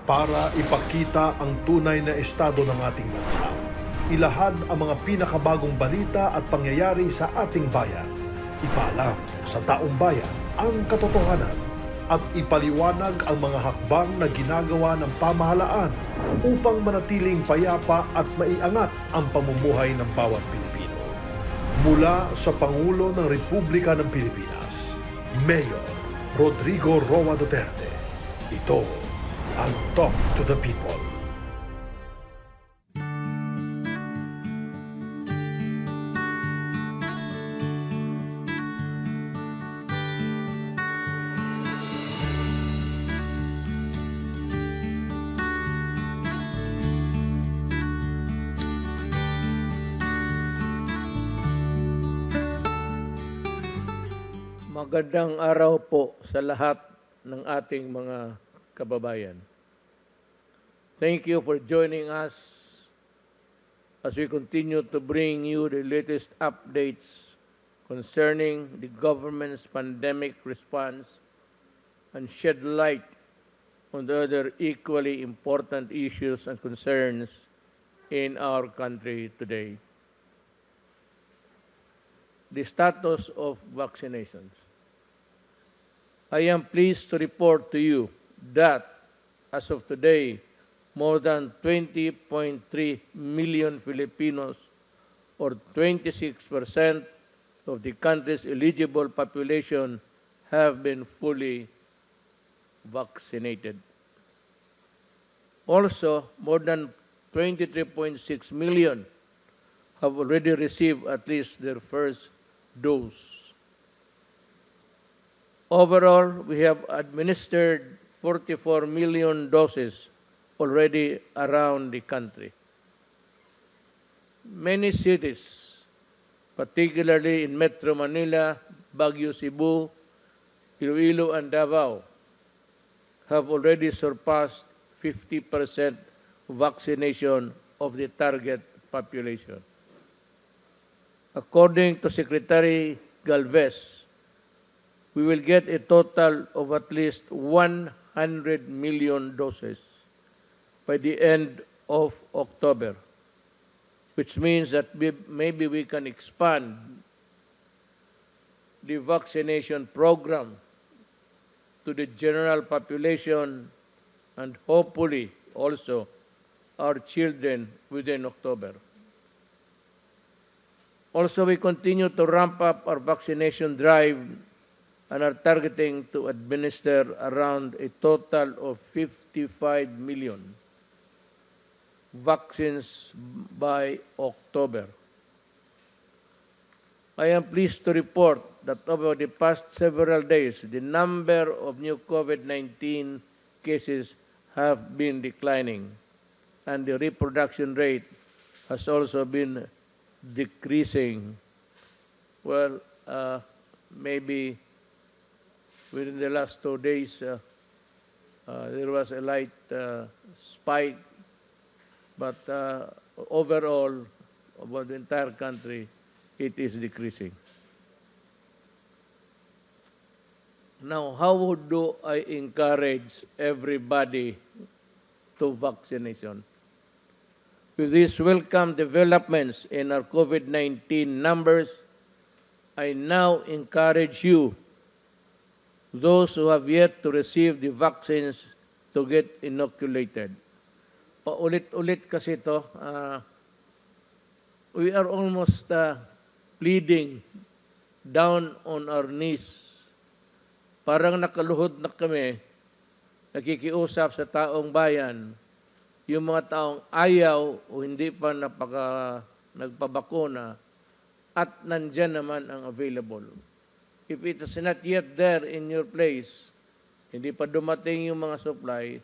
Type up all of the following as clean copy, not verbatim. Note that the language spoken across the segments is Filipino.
para ipakita ang tunay na estado ng ating bansa. Ilahad ang mga pinakabagong balita at pangyayari sa ating bayan. Ipaalam sa taong bayan ang katotohanan at ipaliwanag ang mga hakbang na ginagawa ng pamahalaan upang manatiling payapa at maiangat ang pamumuhay ng bawat Pilipino. Mula sa Pangulo ng Republika ng Pilipinas, Mayor Rodrigo Roa Duterte, ito ang Talk to the People. Magandang araw po sa lahat ng ating mga kababayan. Thank you for joining us as we continue to bring you the latest updates concerning the government's pandemic response and shed light on the other equally important issues and concerns in our country today. The status of vaccinations. I am pleased to report to you that as of today, more than 20.3 million Filipinos, or 26% of the country's eligible population, have been fully vaccinated. Also, more than 23.6 million have already received at least their first dose. Overall, we have administered 44 million doses already around the country. Many cities, particularly in Metro Manila, Baguio, Cebu, Iloilo, and Davao, have already surpassed 50% vaccination of the target population. According to Secretary Galvez, we will get a total of at least 100 million doses by the end of October, which means that maybe we can expand the vaccination program to the general population and hopefully also our children within October. Also, we continue to ramp up our vaccination drive and are targeting to administer around a total of 55 million vaccines by October. I am pleased to report that over the past several days, the number of new COVID-19 cases have been declining, and the reproduction rate has also been decreasing. Well, maybe within the last 2 days, there was a light spike, but overall, about the entire country, it is decreasing. Now, how do I encourage everybody to vaccination? With these welcome developments in our COVID-19 numbers, I now encourage you, those who have yet to receive the vaccines, to get inoculated. Paulit-ulit kasi ito, we are almost pleading down on our knees. Parang nakaluhod na kami, nakikiusap sa taong bayan, yung mga taong ayaw o hindi pa nagpabakuna at nandyan naman ang available. If it is not yet there in your place, hindi pa dumating yung mga supply,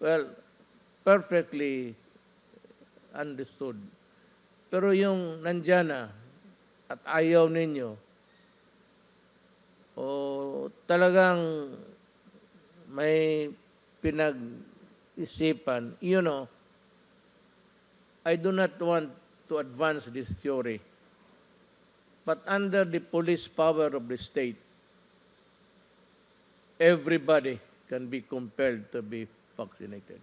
well, perfectly understood. Pero yung nandyan na at ayaw ninyo, o talagang may pinag-isipan, I do not want to advance this theory. But under the police power of the state, everybody can be compelled to be vaccinated.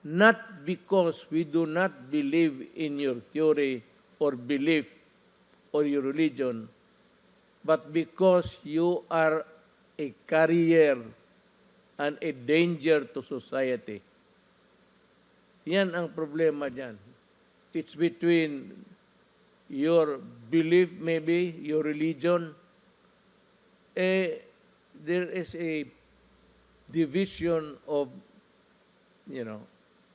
not because we do not believe in your theory or belief or your religion, but because you are a carrier and a danger to society. Yan ang problema dyan. It's between your belief, maybe, your religion. There is a division of,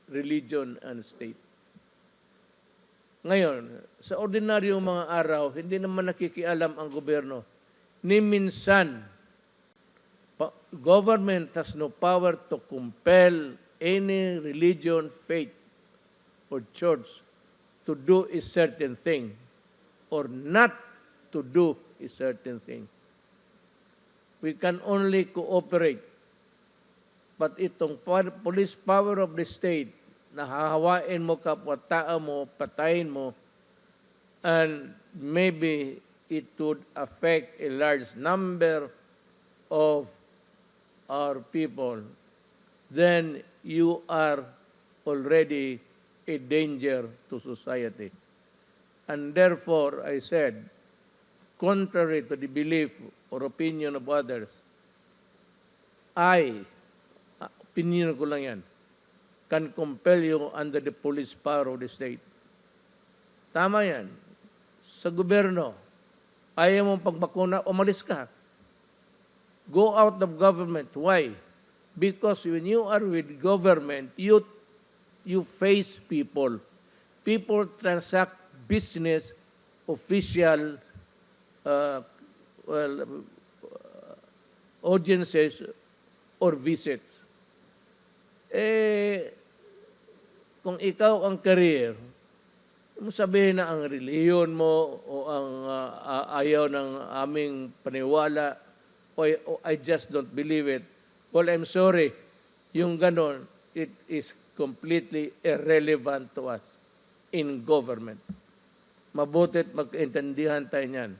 religion and state. Ngayon, sa ordinaryong mga araw, hindi naman nakikialam ang gobyerno. Ni minsan, government has no power to compel any religion, faith, or church to do a certain thing or not to do a certain thing. We can only cooperate. But itong police power of the state, nahahawain mo kapwa-tao mo, patayin mo, and maybe it would affect a large number of our people, then you are already a danger to society. And therefore, I said, contrary to the belief or opinion of others, opinion ko lang yan, can compel you under the police power of the state. Tama yan. Sa gobyerno, ayaw mong pagbakuna, umalis ka. Go out of government. Why? Because when you are with government, you face people. People transact business, official, audiences, or visits. Kung ikaw ang career, sabihin na ang reliyon mo o ang ayaw ng aming paniwala o I just don't believe it. Well, I'm sorry. Yung ganon, it is completely irrelevant to us in government. Mabutit magkaintindihan tayo niyan.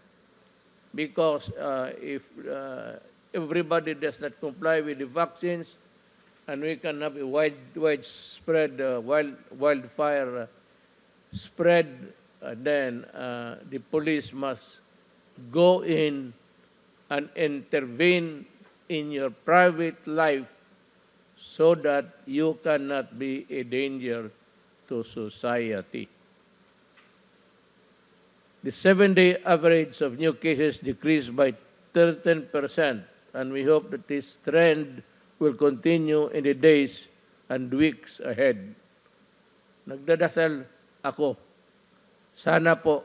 Because if everybody does not comply with the vaccines, and we can have a widespread wildfire spread, then the police must go in and intervene in your private life so that you cannot be a danger to society. The 7-day average of new cases decreased by 13%, and we hope that this trend will continue in the days and weeks ahead. Nagdadasal ako. Sana po,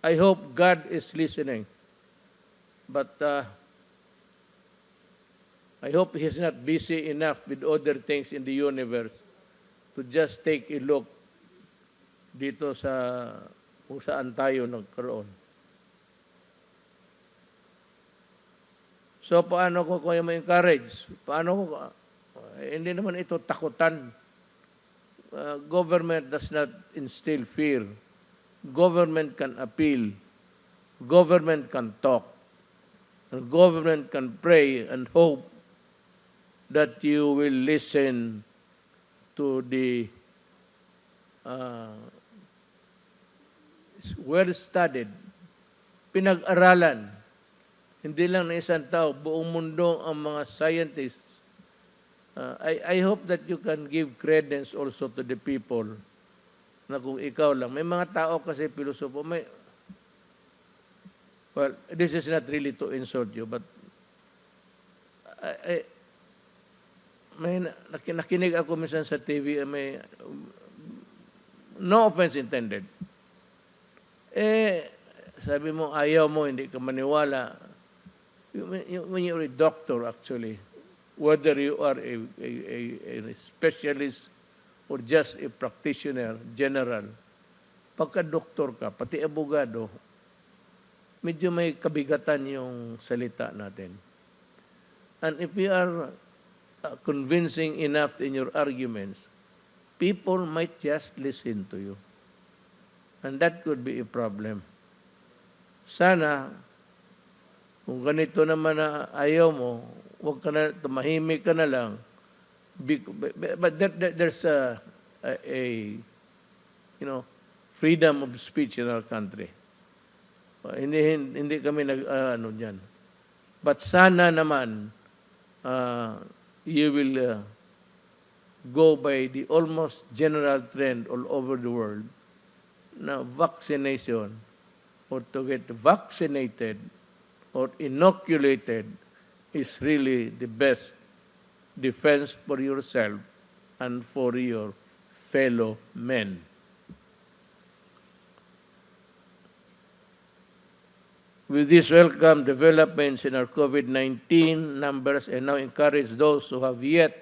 I hope God is listening. But I hope He's not busy enough with other things in the universe to just take a look dito sa kung saan tayo nagkaroon. So, paano ko kayo ma-encourage? Paano ko, hindi naman ito takutan. Government does not instill fear. Government can appeal. Government can talk. And government can pray and hope that you will listen to the well-studied, pinag-aralan, hindi lang na isang tao, buong mundo ang mga scientists. I hope that you can give credence also to the people na kung ikaw lang. May mga tao kasi pilosopo, well, this is not really to insult you, but may nakinig ako minsan sa TV, may no offense intended. Sabi mo, ayaw mo, hindi ka maniwala. When you're a doctor, actually, whether you are a specialist or just a practitioner, general, pagka-doktor ka, pati abogado, medyo may kabigatan yung salita natin. And if you are convincing enough in your arguments, people might just listen to you. And that could be a problem. Sana, kung ganito naman na ayaw mo, huwag ka na, tumahimik ka na lang, there's a you know, freedom of speech in our country. Hindi kami ano diyan. But sana naman you will go by the almost general trend all over the world na vaccination or to get vaccinated or inoculated is really the best defense for yourself and for your fellow men. With these welcome developments in our COVID-19 numbers, and now encourage those who have yet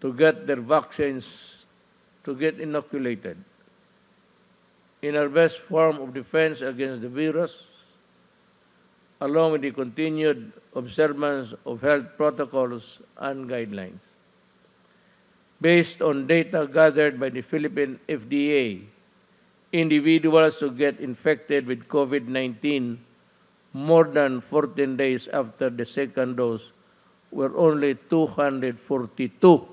to get their vaccines to get inoculated. In our best form of defense against the virus, along with the continued observance of health protocols and guidelines. Based on data gathered by the Philippine FDA, individuals who get infected with COVID-19 more than 14 days after the second dose were only 242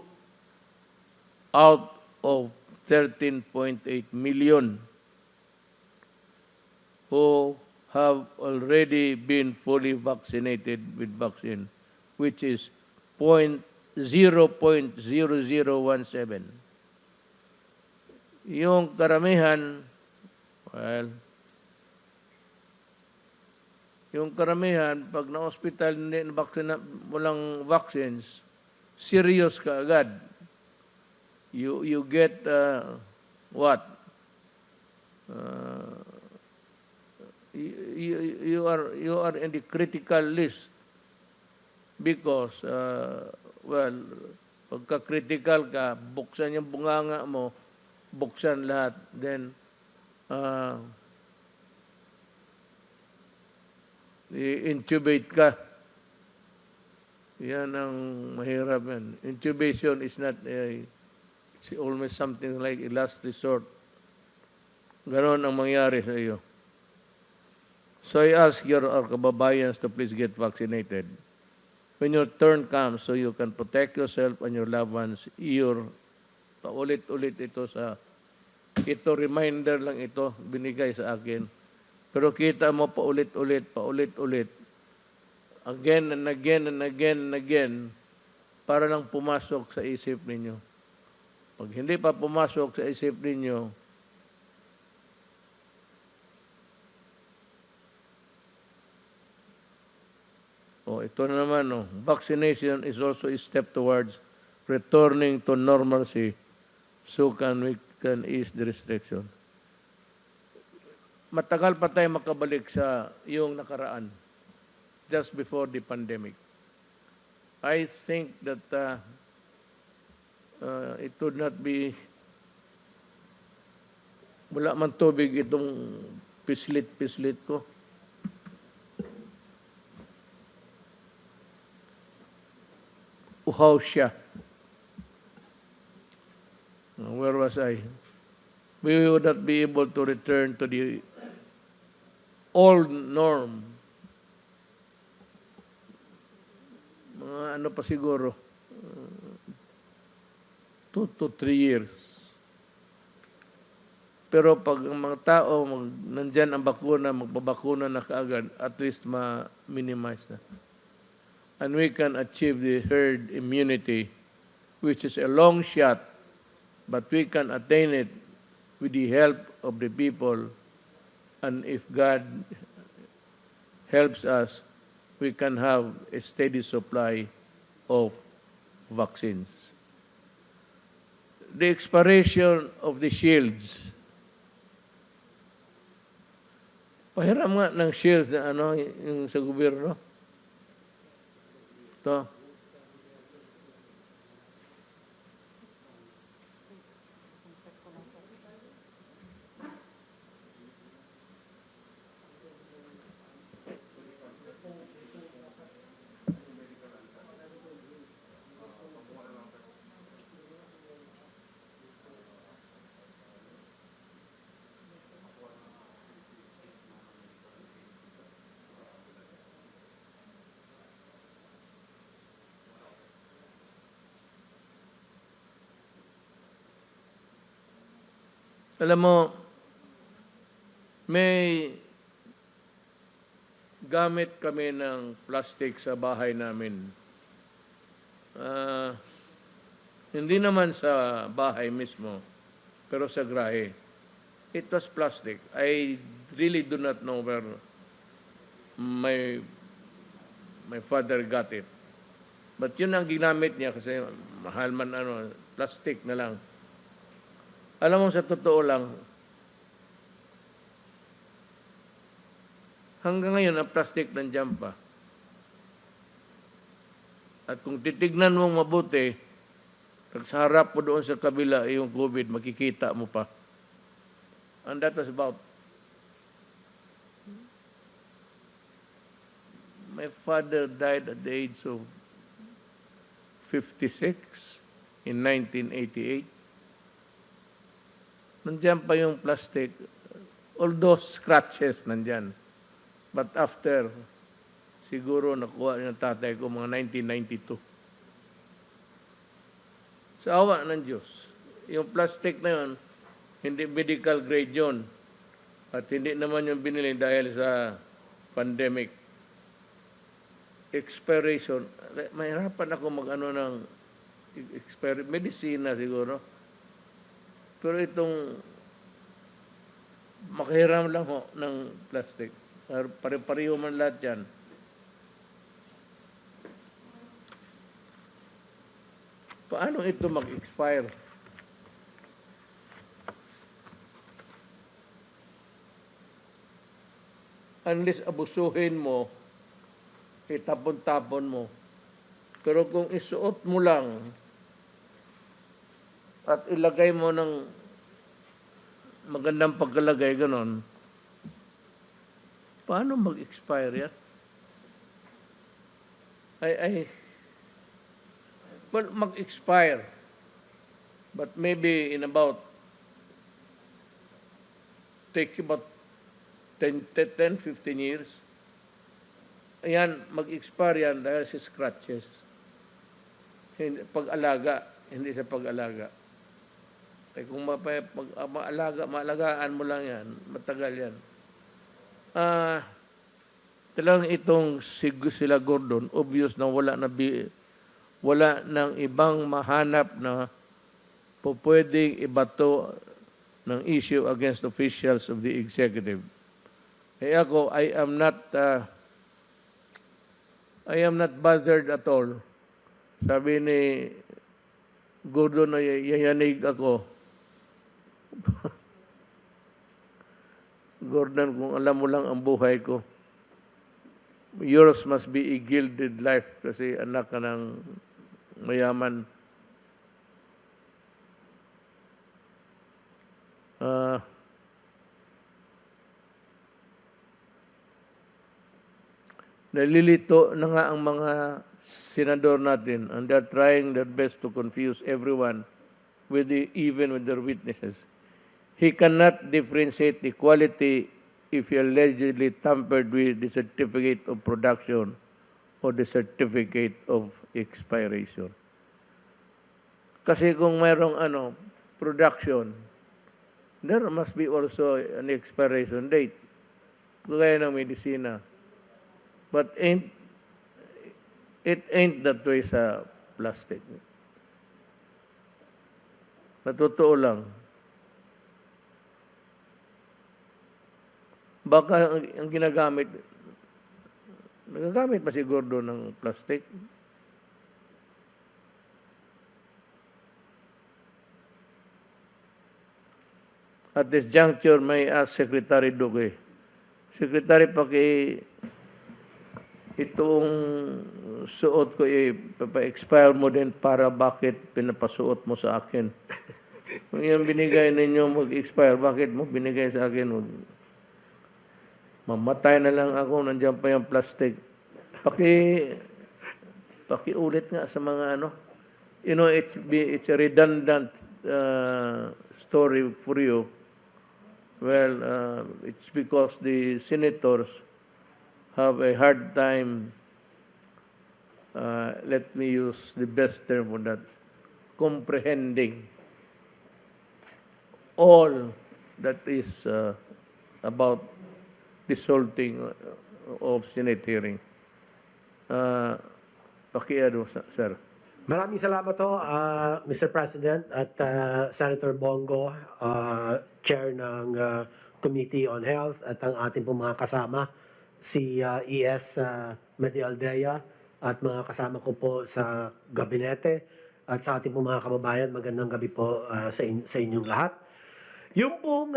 out of 13.8 million who have already been fully vaccinated with vaccine, which is 0.0017. Yung karamihan, well, yung karamihan, pag na-hospital hindi walang vaccines, serious ka agad. You get what? You are in the critical list because well, pagka-critical ka, buksan yung bunganga mo, buksan lahat, then i-intubate ka. Yan ang mahirap yan. Intubation is not it's almost something like a last resort. Ganon ang mangyari sa iyo. So I ask our kababayans to please get vaccinated. When your turn comes, so you can protect yourself and your loved ones, paulit-ulit ito reminder lang ito, binigay sa akin. Pero kita mo paulit-ulit, again and again and again and again, para lang pumasok sa isip ninyo. Pag hindi pa pumasok sa isip ninyo, ito na naman, vaccination is also a step towards returning to normalcy so we can ease the restriction. Matagal pa tayo makabalik sa yung nakaraan, just before the pandemic. I think that it would not be, wala man tubig itong pislit ko. Uhaw siya. Where was I? We would not be able to return to the old norm. Mga ano pa siguro, 2 to 3 years. Pero pag ang mga tao, nandyan ang bakuna, magpabakuna na kaagad, at least ma-minimize na. And we can achieve the herd immunity, which is a long shot, but we can attain it with the help of the people. And if God helps us, we can have a steady supply of vaccines. The expiration of the shields. Pahiram nga ng shields na yung sa gobyerno. Ito. Alam mo, may gamit kami ng plastic sa bahay namin. Ah, hindi naman sa bahay mismo, pero sa grahe. It was plastic. I really do not know where my my father got it. But yun ang ginamit niya kasi mahal man plastic na lang. Alam mo, sa totoo lang, hanggang ngayon ang plastic nandiyan pa. At kung titignan mong mabuti, pag sa harap mo doon sa kabila yung COVID, makikita mo pa. And that was about, my father died at the age of 56 in 1988. Nandiyan pa yung plastic, although scratches nandiyan. But after, siguro nakuha ng tatay ko mga 1992. Sa awa ng Diyos, yung plastic na yun, hindi medical grade yun. At hindi naman yung binili dahil sa pandemic. Expiration, mahirapan ako mag-ano ng medicina siguro. Pero itong makahiram lang ho ng plastic. Pare-pareho man lahat yan. Paano ito mag-expire? Unless abusuhin mo, itapon-tapon mo. Pero kung isuot mo lang at ilagay mo ng magandang pagkalagay, ganon, paano mag-expire yan? Well, mag-expire. But maybe in about, take about 10, 15 years, ayan, mag-expire yan dahil sa scratches. Pag-alaga, hindi sa pag-alaga. Eh, kung maalagaan mo lang yan, matagal yan. Talagang itong sila Gordon, obvious na wala nang ibang mahanap na pwedeng ibato ng issue against officials of the executive. Eh ako, I am not bothered at all. Sabi ni Gordon na yayanig ako. Gordon, kung alam mo lang ang buhay ko, yours must be a gilded life kasi anak ka ng mayaman. Nalilito na nga ang mga senador natin, and they're trying their best to confuse everyone even with their witnesses. He cannot differentiate the quality if he allegedly tampered with the certificate of production or the certificate of expiration. Kasi kung mayroong production, there must be also an expiration date. Kagaya ng medisina. But it ain't that way sa plastic. Natotoo lang. Baka ang ginagamit, nagagamit pa si Gordon ng plastic? At this juncture, may ask Secretary Duque. Secretary, itong suot ko, papa-expire mo din para bakit pinapasuot mo sa akin? Kung yung binigay ninyo mag-expire, bakit mo binigay sa akin? Mamatay na lang ako, nandiyan pa yung plastic. Pakiulit nga sa mga it's a redundant story for you. Well, it's because the senators have a hard time, let me use the best term for that, comprehending all that is about this whole thing of Senate hearing. Pakiano, sir. Maraming salamat ho, Mr. President at Senator Bongo, Chair ng Committee on Health at ang ating pong mga kasama, si ES Medialdea at mga kasama ko po sa gabinete at sa ating pong mga kababayan. Magandang gabi po sa inyong lahat. Yung pong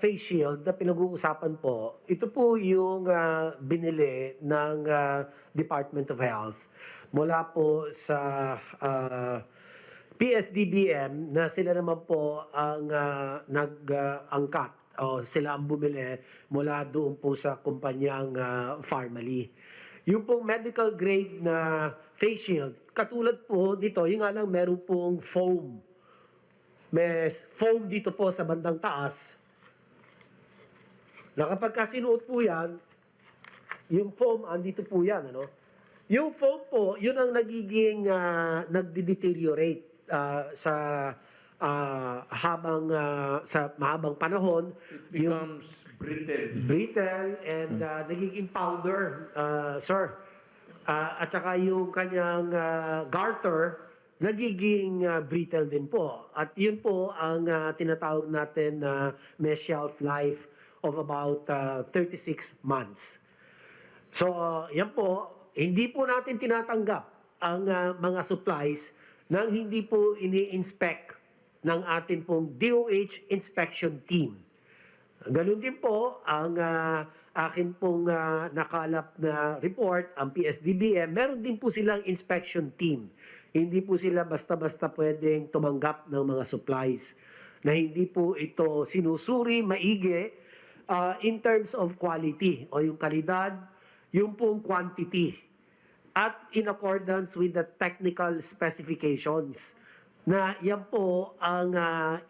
face shield na pinag-uusapan po, ito po yung binili ng Department of Health mula po sa PSDBM na sila naman po ang nag-angkat o sila ang bumili mula doon po sa kumpanyang Pharmaly. Yung pong medical grade na face shield, katulad po dito, yung nga lang meron pong foam. May foam dito po sa bandang taas na kapag sinuot po yan, yung foam, andito po yan, ano? Yung foam po, yun ang nagiging nagde-deteriorate sa mahabang panahon. It becomes brittle. Brittle and nagiging powder, sir. At saka yung kanyang garter, nagiging brittle din po. At yun po ang tinatawag natin na may shelf life of about 36 months. So, yan po, hindi po natin tinatanggap ang mga supplies nang hindi po ini-inspect ng ating pong DOH inspection team. Ganun din po ang akin pong nakalap na report, ang PSDBM, meron din po silang inspection team. Hindi po sila basta-basta pwedeng tumanggap ng mga supplies na hindi po ito sinusuri maigi in terms of quality o yung kalidad, yung pong quantity at in accordance with the technical specifications na yan po ang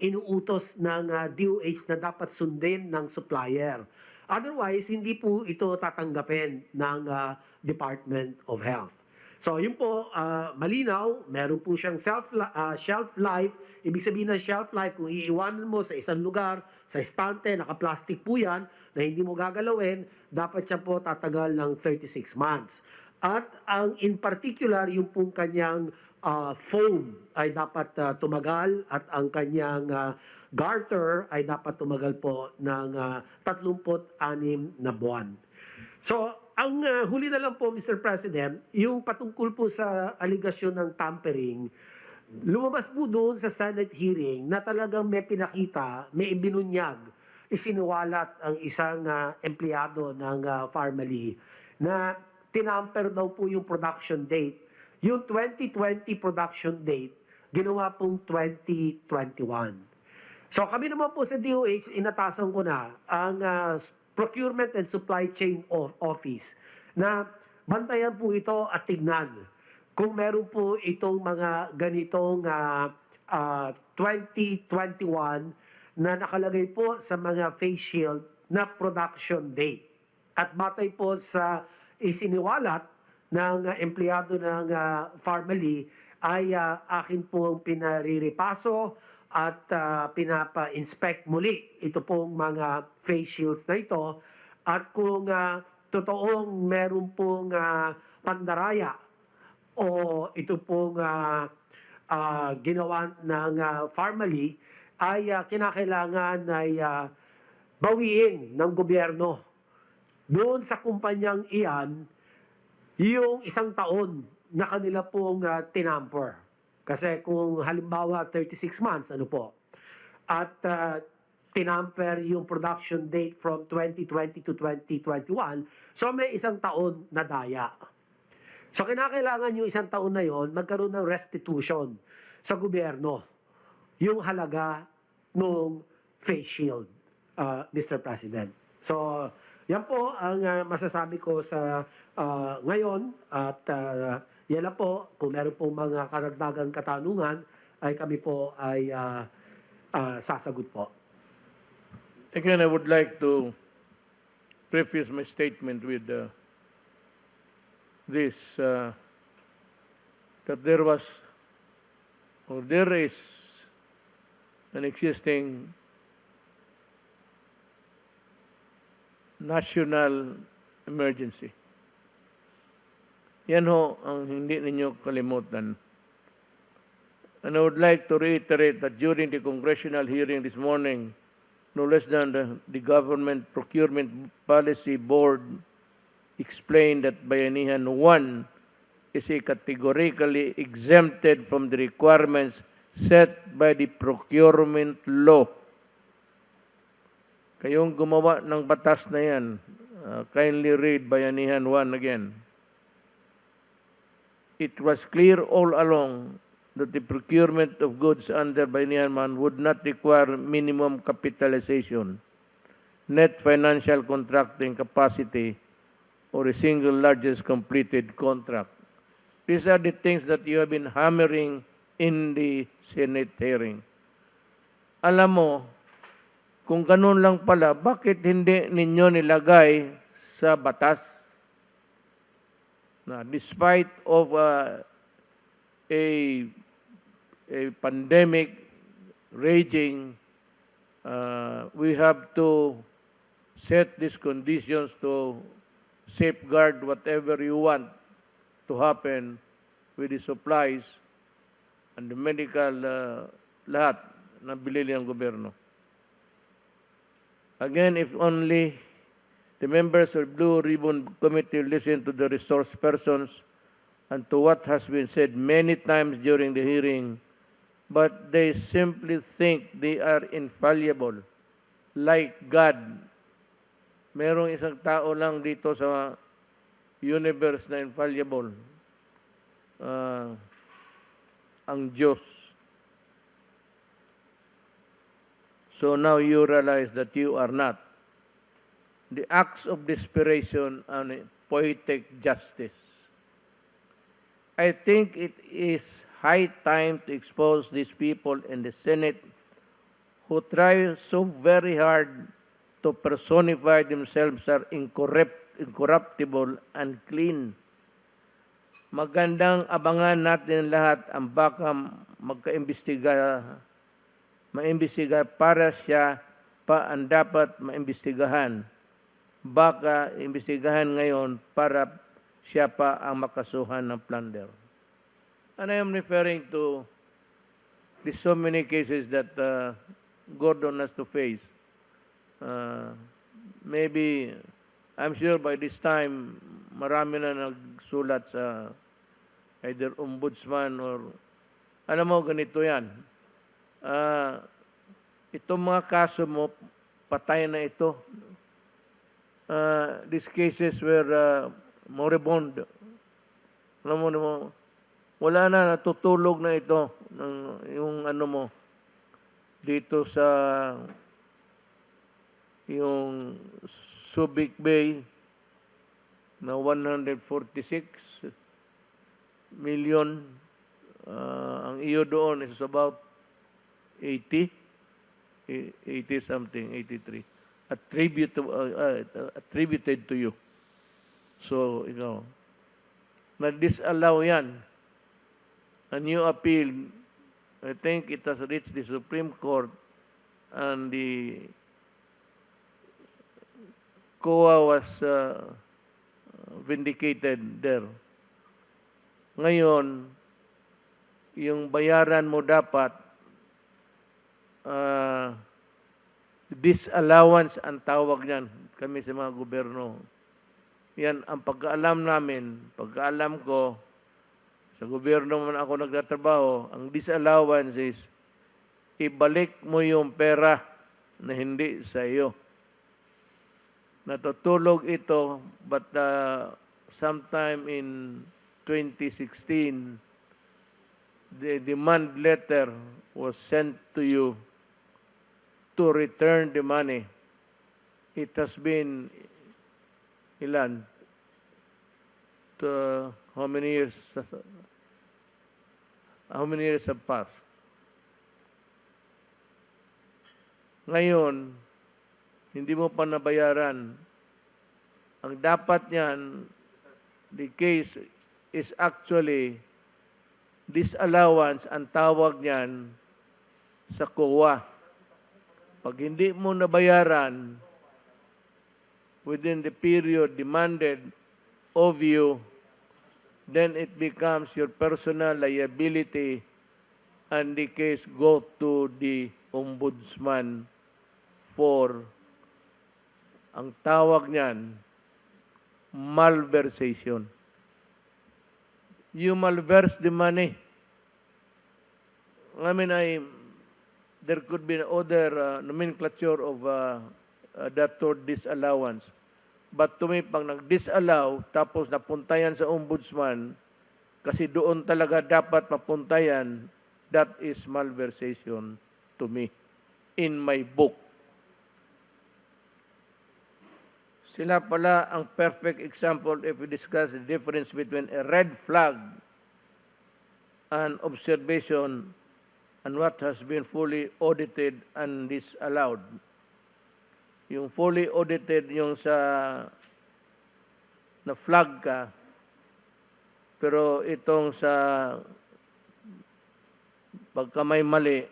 inuutos ng DOH na dapat sundin ng supplier. Otherwise, hindi po ito tatanggapin ng Department of Health. So, yun po, malinaw, meron po siyang shelf life. Ibig sabihin ng shelf life, kung iiwanan mo sa isang lugar, sa estante, naka-plastic po yan, na hindi mo gagalawin, dapat siya po tatagal ng 36 months. At ang in particular, yung pong kanyang foam ay dapat tumagal at ang kanyang garter ay dapat tumagal po ng 36 na buwan. So, ang huli na lang po, Mr. President, yung patungkol po sa aligasyon ng tampering, lumabas po doon sa Senate hearing na talagang may pinakita, may ibinunyag, isiniwalat ang isang empleyado ng Pharmaly na tinamper daw po yung production date. Yung 2020 production date, ginawa pong 2021. So kami naman po sa DOH, inatasan ko na ang Procurement and Supply Chain Office na bantayan po ito at tignan kung meron po itong mga ganitong 2021 na nakalagay po sa mga face shield na production date. At batay po sa isiniwalat ng empleyado ng Pharmaly ay akin pong pinariripaso at pinapa-inspect muli ito pong mga face shields na ito. At kung totoong meron pong pandaraya o ito pong ginawa ng Pharmaly, ay kinakailangan ay bawiin ng gobyerno doon sa kumpanyang iyan yung 1 taon na kanila pong tinamper. Kasi kung halimbawa 36 months, ano po, at tinamper yung production date from 2020 to 2021, so may 1 taon na daya. So kinakailangan yung 1 taon na yon magkaroon ng restitution sa gobyerno, yung halaga ng face shield, Mr. President. So, yan po ang masasabi ko sa ngayon at yan lang po, kung meron pong mga karagdagang katanungan, ay kami po ay sasagot po. Again, I would like to preface my statement with this, that there was, or there is, an existing national emergency. Yan ho ang hindi ninyo kalimutan. And I would like to reiterate that during the congressional hearing this morning, no less than the Government Procurement Policy Board explained that Bayanihan 1 is a categorically exempted from the requirements set by the procurement law. Kayong gumawa ng batas na yan, kindly read Bayanihan 1 again. It was clear all along that the procurement of goods under Bayanihan 1 would not require minimum capitalization, net financial contracting capacity, or a single largest completed contract. These are the things that you have been hammering in the Senate hearing. Alam mo, kung ganun lang pala, bakit hindi ninyo nilagay sa batas? Na despite of a pandemic raging, we have to set these conditions to safeguard whatever you want to happen with the supplies and the medical lahat na binili ng gobyerno. Again, if only the members of Blue Ribbon Committee listen to the resource persons and to what has been said many times during the hearing, but they simply think they are infallible, like God. Merong isang tao lang dito sa universe na infallible, ang Diyos. So now you realize that you are not. The acts of desperation and poetic justice. I think it is high time to expose these people in the Senate who try so very hard to personify themselves as incorruptible and clean. Magandang abangan natin lahat ang baka maimbestiga para siya pa ang dapat maimbestigahan. Baka imbestigahan ngayon para siya pa ang makasuhan ng plunder. And I am referring to the so many cases that Gordon has to face. Maybe, I'm sure by this time, marami na nagsulat sa either ombudsman or, alam mo, ganito yan. Itong mga kaso mo, patay na ito. These cases were moribund. Alam mo, wala na, natutulog na ito yung ano mo dito sa yung Subic Bay na 146 million. Ang iyo doon is about 80 something, 83. Attributed to you. So, ikaw, na-disallow yan. A new appeal, I think it has reached the Supreme Court and the COA was vindicated there. Ngayon, yung bayaran mo dapat, disallowance ang tawag niyan, kami sa mga gobyerno. Yan ang pagkaalam namin, pagkaalam ko, sa gobyerno man ako nagtatrabaho, ang disallowance is, ibalik mo yung pera na hindi sa iyo. Natutulog ito, but sometime in 2016, the demand letter was sent to you to return the money. It has been, ilan? How many years have passed? Ngayon, hindi mo pa nabayaran. Ang dapat niyan, the case is actually disallowance, ang tawag niyan sa COA. Pag hindi mo nabayaran, within the period demanded of you, then it becomes your personal liability and the case go to the ombudsman for, ang tawag niyan, malversation. You malverse the money. I mean, there could be other nomenclature of that or disallowance. But to me, pag nag-disallow, tapos napunta yan sa ombudsman, kasi doon talaga dapat mapunta yan, that is malversation to me, in my book. Sila pala ang perfect example if we discuss the difference between a red flag and observation and what has been fully audited and disallowed. Yung fully audited, yung sa na flag ka, pero itong sa pagka may mali,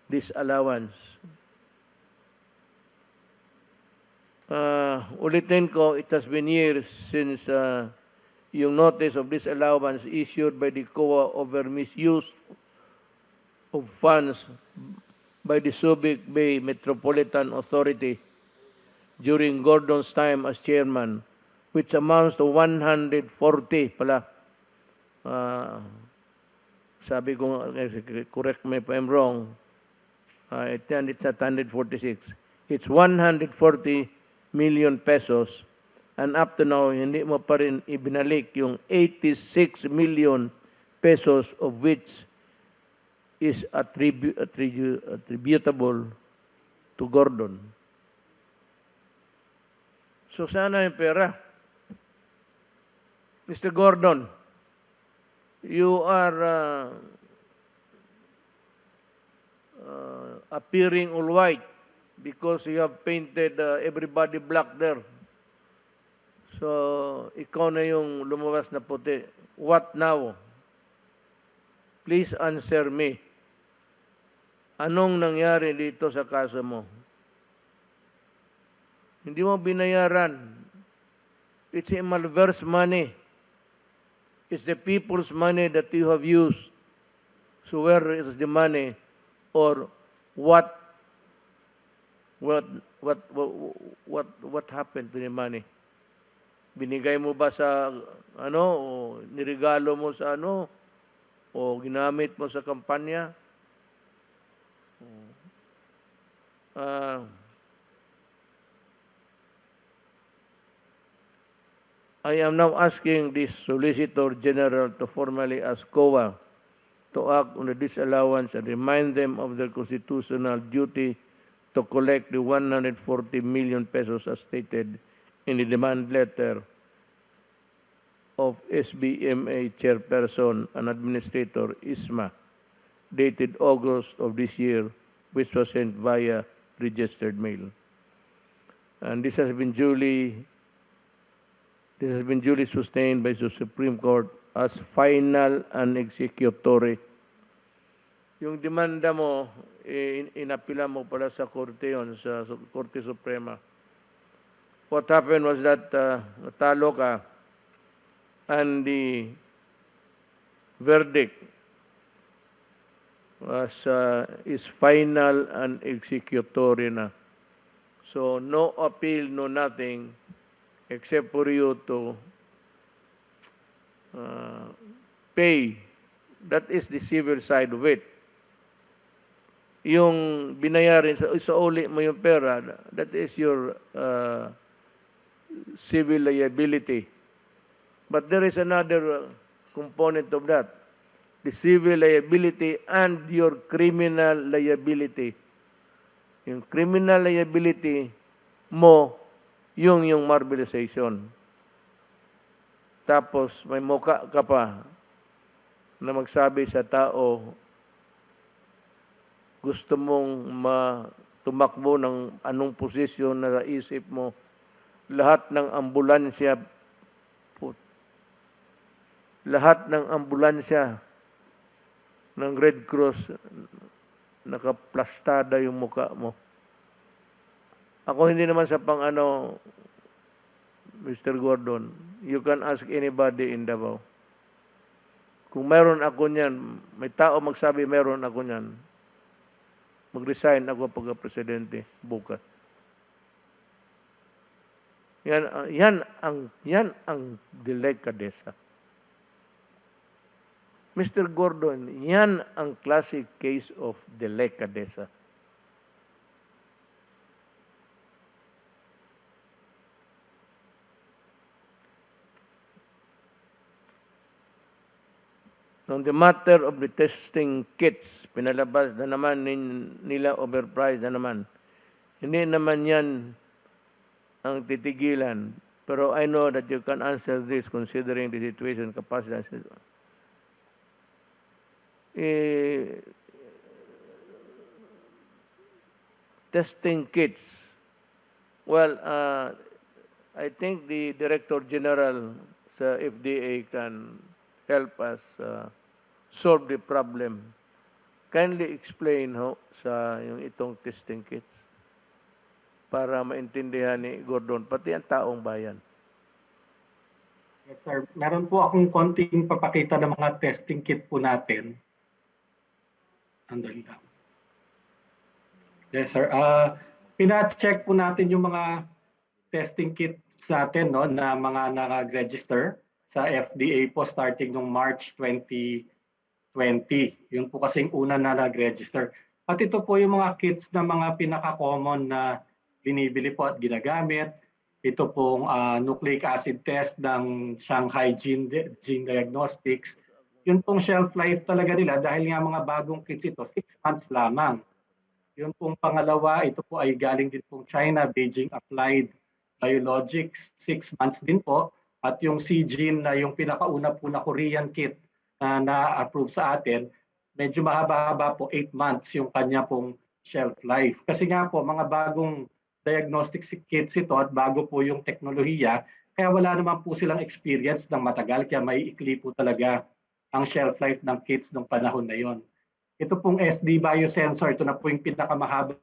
disallowance. Ulitin ko, it has been years since yung notice of disallowance issued by the COA over misuse of funds by the Subic Bay Metropolitan Authority during Gordon's time as chairman, which amounts to 140 pala. Sabi ko, correct me if I'm wrong, it's not 146. It's 140 million pesos, and up to now, hindi mo pa rin ibinalik yung 86 million pesos of which is attributable to Gordon. So sana yung pera. Mr. Gordon, you are appearing all white because you have painted everybody black there. So, ikaw na yung lumabas na puti. What now? Please answer me. Anong nangyari dito sa kaso mo? Hindi mo binayaran. It's a malverse money. It's the people's money that you have used. So where is the money, or what happened to the money? Binigay mo ba sa ano, o nirigalo mo sa ano, o ginamit mo sa kampanya? I am now asking the Solicitor General to formally ask COA to act on the disallowance and remind them of their constitutional duty to collect the 140 million pesos as stated in the demand letter of SBMA Chairperson and Administrator Isma, dated August of this year, which was sent via registered mail. And this has been duly sustained by the Supreme Court as final and executory. Yung demanda mo, inapila mo pala sa Korte yun, sa Korte Suprema. What happened was that natalo ka, and the verdict is final and executory na. So no appeal, no nothing, except for you to pay. That is the civil side of it. Yung binayarin, sa uli mo yung pera, that is your civil liability. But there is another component of that, the civil liability and your criminal liability. Yung criminal liability mo, yung mobilization. Tapos may muka ka pa na magsabi sa tao, gusto mong tumakbo ng anong posisyon na naisip mo, lahat ng ambulansya ng Red Cross, nakaplastada yung muka mo. Ako hindi naman sa Mr. Gordon, you can ask anybody in Davao. Kung meron ako niyan, may tao magsabi meron ako niyan, mag-resign ako pagka-presidente bukas. Yan ang delikadesa. Mr. Gordon, yan ang classic case of delicadeza. On the matter of the testing kits, pinalabas na naman nila overpriced na naman. Hindi naman yan ang titigilan. Pero I know that you can answer this considering the situation, capacity. Testing kits. Well, I think the Director General sa FDA can help us solve the problem. Kindly explain sa yung itong testing kits para maintindihan ni Gordon, pati ang taong bayan. Yes, sir. Meron po akong konting papakita ng mga testing kit po natin. Andali lang. Yes, sir. Pina-check po natin yung mga testing kits natin, no, na mga nag-register sa FDA po starting noong March 2020. Yun po kasing una na nag-register. At ito po yung mga kits na mga pinaka-common na binibili po at ginagamit. Ito pong nucleic acid test ng Shanghai Gene Diagnostics. Yun pong shelf life talaga nila dahil nga mga bagong kits ito, 6 months lamang. Yun pong pangalawa, ito po ay galing din pong China, Beijing Applied Biologics, 6 months din po. At yung C-Gene na yung pinakauna po na Korean kit na na-approve sa atin, medyo mahaba-haba po, 8 months yung kanya pong shelf life. Kasi nga po, mga bagong diagnostic kits ito at bago po yung teknolohiya, kaya wala naman po silang experience ng matagal, kaya may ikli po talaga ang shelf life ng kits ng panahon na yon. Ito pong SD biosensor, ito na po yung pinakamahabang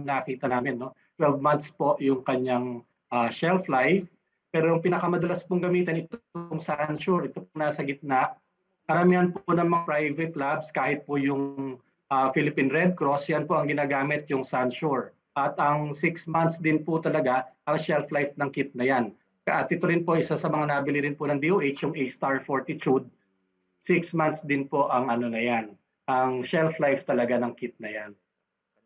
nakita namin, no? 12 months po yung kanyang shelf life. Pero yung pinakamadalas pong gamitan, itong Sansure, ito po nasa gitna. Karamihan po ng mga private labs, kahit po yung Philippine Red Cross, yan po ang ginagamit yung Sansure. At ang 6 months din po talaga ang shelf life ng kit na yan. At ito rin po, isa sa mga nabili rin po ng DOH, yung A-Star Fortitude. 6 months din po ang ano na yan, ang shelf life talaga ng kit na yan.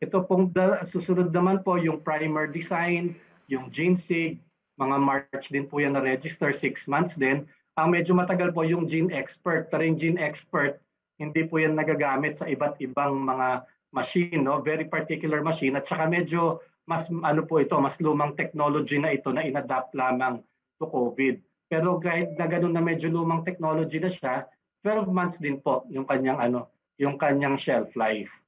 Ito pong susunod naman po yung primer design, yung GeneSig, mga March din po yan na register, 6 months din. Ang medyo matagal po yung Gene Expert, pero yung Gene Expert, hindi po yan nagagamit sa iba't ibang mga machine, no? Very particular machine, at saka medyo mas ano po ito, mas lumang technology na ito na inadapt lamang to COVID. Pero kahit na ganun na medyo lumang technology na siya, 12 months din po yung kanyang shelf life.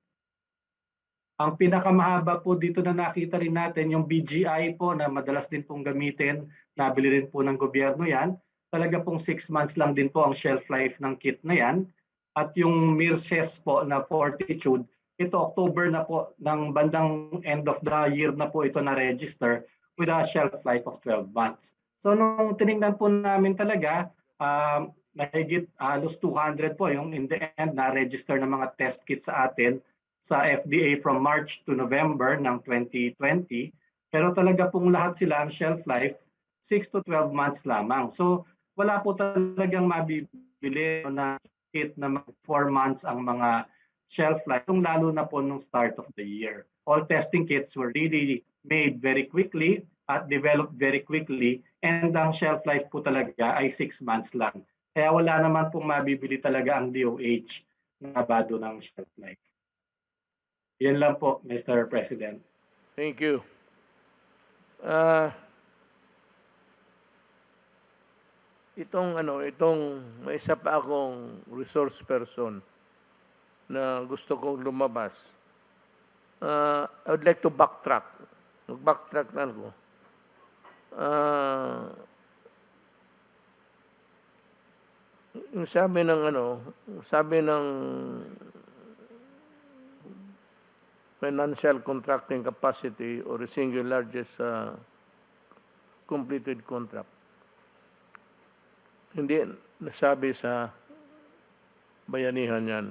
Ang pinakamahaba po dito na nakita rin natin, yung BGI po na madalas din pong gamitin, nabili rin po ng gobyerno yan. Talaga pong 6 months lang din po ang shelf life ng kit na yan. At yung Mirces po na Fortitude, ito October na po, ng bandang end of the year na po ito na-register with a shelf life of 12 months. So nung tinignan po namin talaga, mahigit halos 200 po yung in the end na-register ng mga test kits sa atin sa FDA from March to November ng 2020. Pero talaga pong lahat sila ang shelf life 6 to 12 months lamang. So wala po talagang mabibili na kit na 4 months ang mga shelf life, lalo na po nung start of the year. All testing kits were really made very quickly at developed very quickly, and ang shelf life po talaga ay 6 months lang. Kaya wala naman pong mabibili talaga ang DOH na bado ng shelf life. Yan lang po, Mr. President. Thank you. Itong may isa pa akong resource person na gusto kong lumabas. I would like to backtrack. Mag-backtrack na ako. Yung sabi ng financial contracting capacity or the single largest completed contract. Hindi nasabi sa bayanihan yan.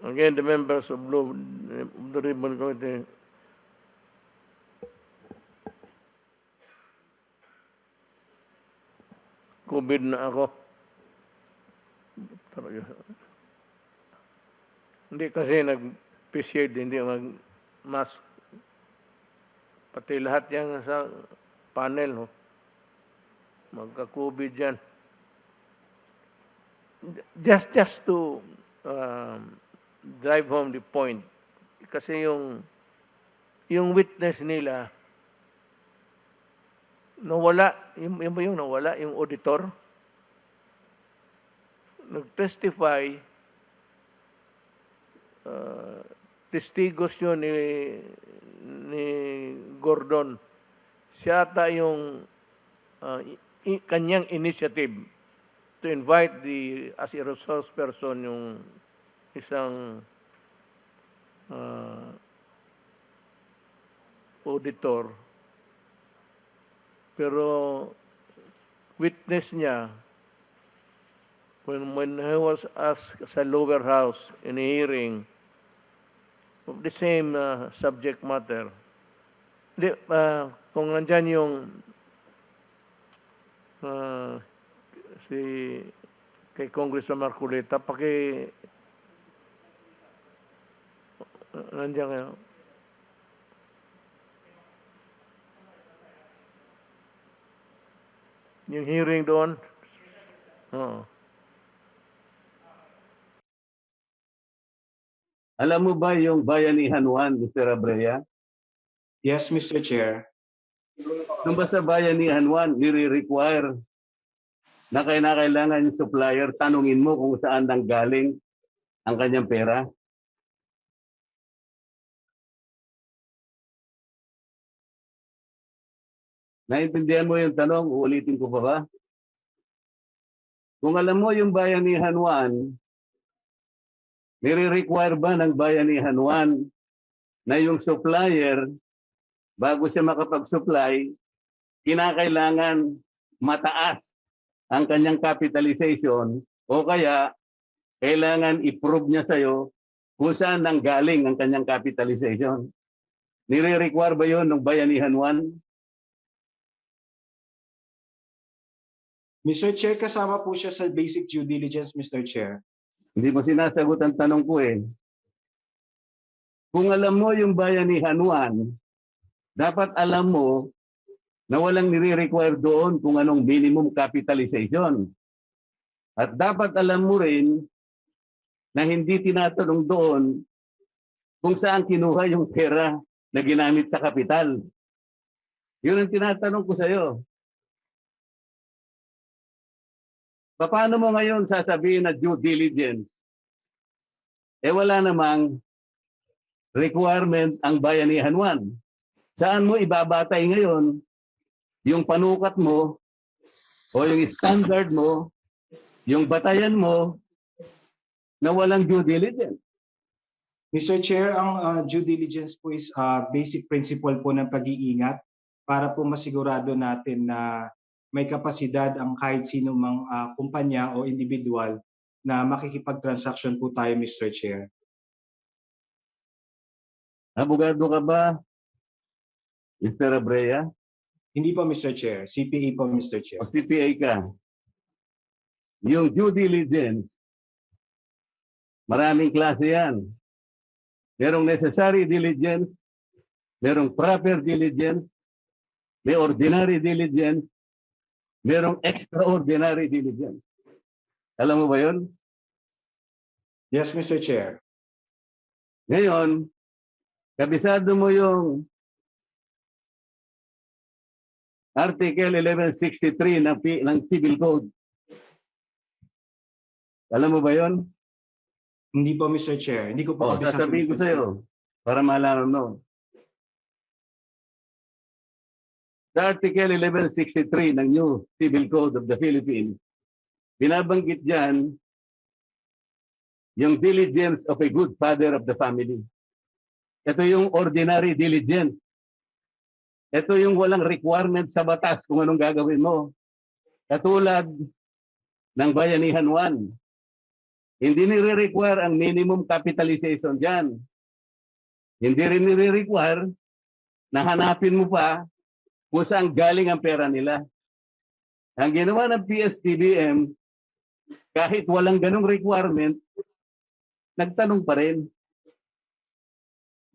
Again, the members of the Ribbon Committee, COVID na ako. Hindi kasi nag-face hindi mag-mask. Pati lahat yan sa panel, magka-COVID yan. Just to drive home the point, kasi yung witness nila, nawala, yung nawala, yung auditor, nag-testify, testigos yun ni Gordon. Siya ata yung kanyang initiative to invite as a resource person yung isang auditor. Pero witness niya, when he was asked sa lower house in a hearing of the same subject matter, kung nandyan yung si kay Congressman Marcoleta, nandiyan kayo. Yung hearing doon, oo. Alam mo ba yung Bayanihan 1, Mr. Abrea? Yes, Mr. Chair. Nung ba sa Bayanihan 1, nire-require na kailangan yung supplier, tanungin mo kung saan nanggaling ang kanyang pera? Naintindihan mo yung tanong? Uulitin ko pa ba? Kung alam mo yung Bayanihan 1, nire-require ba ng Bayanihan 1 na yung supplier, bago siya makapag-supply, kinakailangan mataas ang kanyang capitalization o kaya kailangan i-prove niya sa'yo kung saan nanggaling ang kanyang capitalization. Nire-require ba yun ng Bayanihan 1? Mr. Chair, kasama po siya sa basic due diligence, Mr. Chair. Hindi mo sinasagot ang tanong ko eh. Kung alam mo yung Bayanihan 1, dapat alam mo na walang nire-require doon kung anong minimum capitalization. At dapat alam mo rin na hindi tinatanong doon kung saan kinuha yung pera na ginamit sa kapital. Yun ang tinatanong ko sa iyo. Paano mo ngayon sasabihin na due diligence? Wala namang requirement ang Bayanihan 1. Saan mo ibabatay ngayon yung panukat mo o yung standard mo, yung batayan mo na walang due diligence? Mr. Chair, ang due diligence po is basic principle po ng pag-iingat para po masigurado natin na may kapasidad ang kahit sino mang kumpanya o individual na makikipag-transaction po tayo, Mr. Chair. Abogado ka ba, Mr. Abrea? Hindi po, Mr. Chair. CPA po, Mr. Chair. O CPA ka? Yung due diligence, maraming klase yan. Merong necessary diligence, merong proper diligence, may ordinary diligence, merong extraordinary diligence. Alam mo ba yun? Yes, Mr. Chair. Ngayon, kabisado mo yung Article 1163 ng Civil Code. Alam mo ba yun? Hindi po, Mr. Chair. Hindi ko po kabisado. Sasabihin ko sa'yo para malaman mo. Sa Article 1163 ng New Civil Code of the Philippines, binabanggit dyan yung diligence of a good father of the family. Ito yung ordinary diligence. Ito yung walang requirement sa batas kung anong gagawin mo. Katulad ng Bayanihan 1. Hindi nire-require ang minimum capitalization dyan. Hindi rin nire-require na hanapin mo pa kung saan galing ang pera nila. Ang ginawa ng PSDBM, kahit walang ganong requirement, nagtanong pa rin.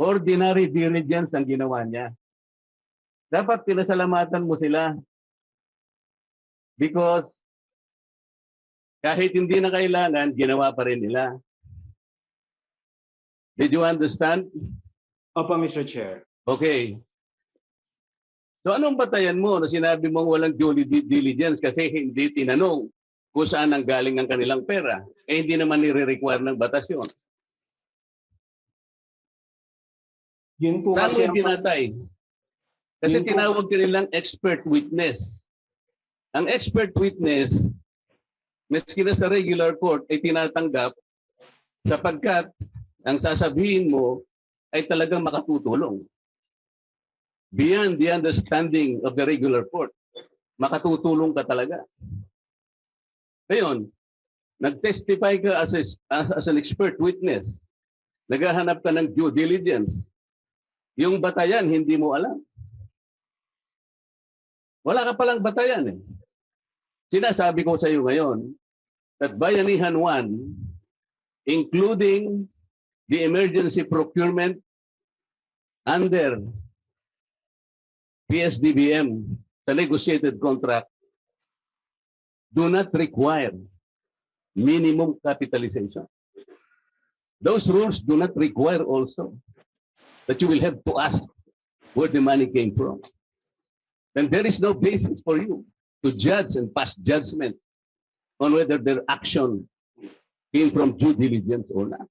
Ordinary diligence ang ginawa niya. Dapat pinasalamatan mo sila. Because kahit hindi na kailangan, ginawa pa rin nila. Did you understand? Opo, Mr. Chair. Okay. So anong batayan mo na sinabi mong walang due diligence kasi hindi tinanong kung saan ang galing ang kanilang pera? Eh hindi naman nire-require ng batas yun. Yun po Saan mo kasi ang itinatay? Kasi Yun po. tinawag ka nilang expert witness. Ang expert witness, maski na sa regular court, ay tinatanggap sapagkat ang sasabihin mo ay talagang makatutulong. Beyond the understanding of the regular court, makatutulong ka talaga. Ngayon, nag-testify ka as an expert witness. Naghahanap ka ng due diligence. Yung batayan, hindi mo alam. Wala ka palang batayan eh. Sinasabi ko sa iyo ngayon that Bayanihan 1, including the emergency procurement under PSDBM, the negotiated contract, do not require minimum capitalization. Those rules do not require also that you will have to ask where the money came from. Then there is no basis for you to judge and pass judgment on whether their action came from due diligence or not.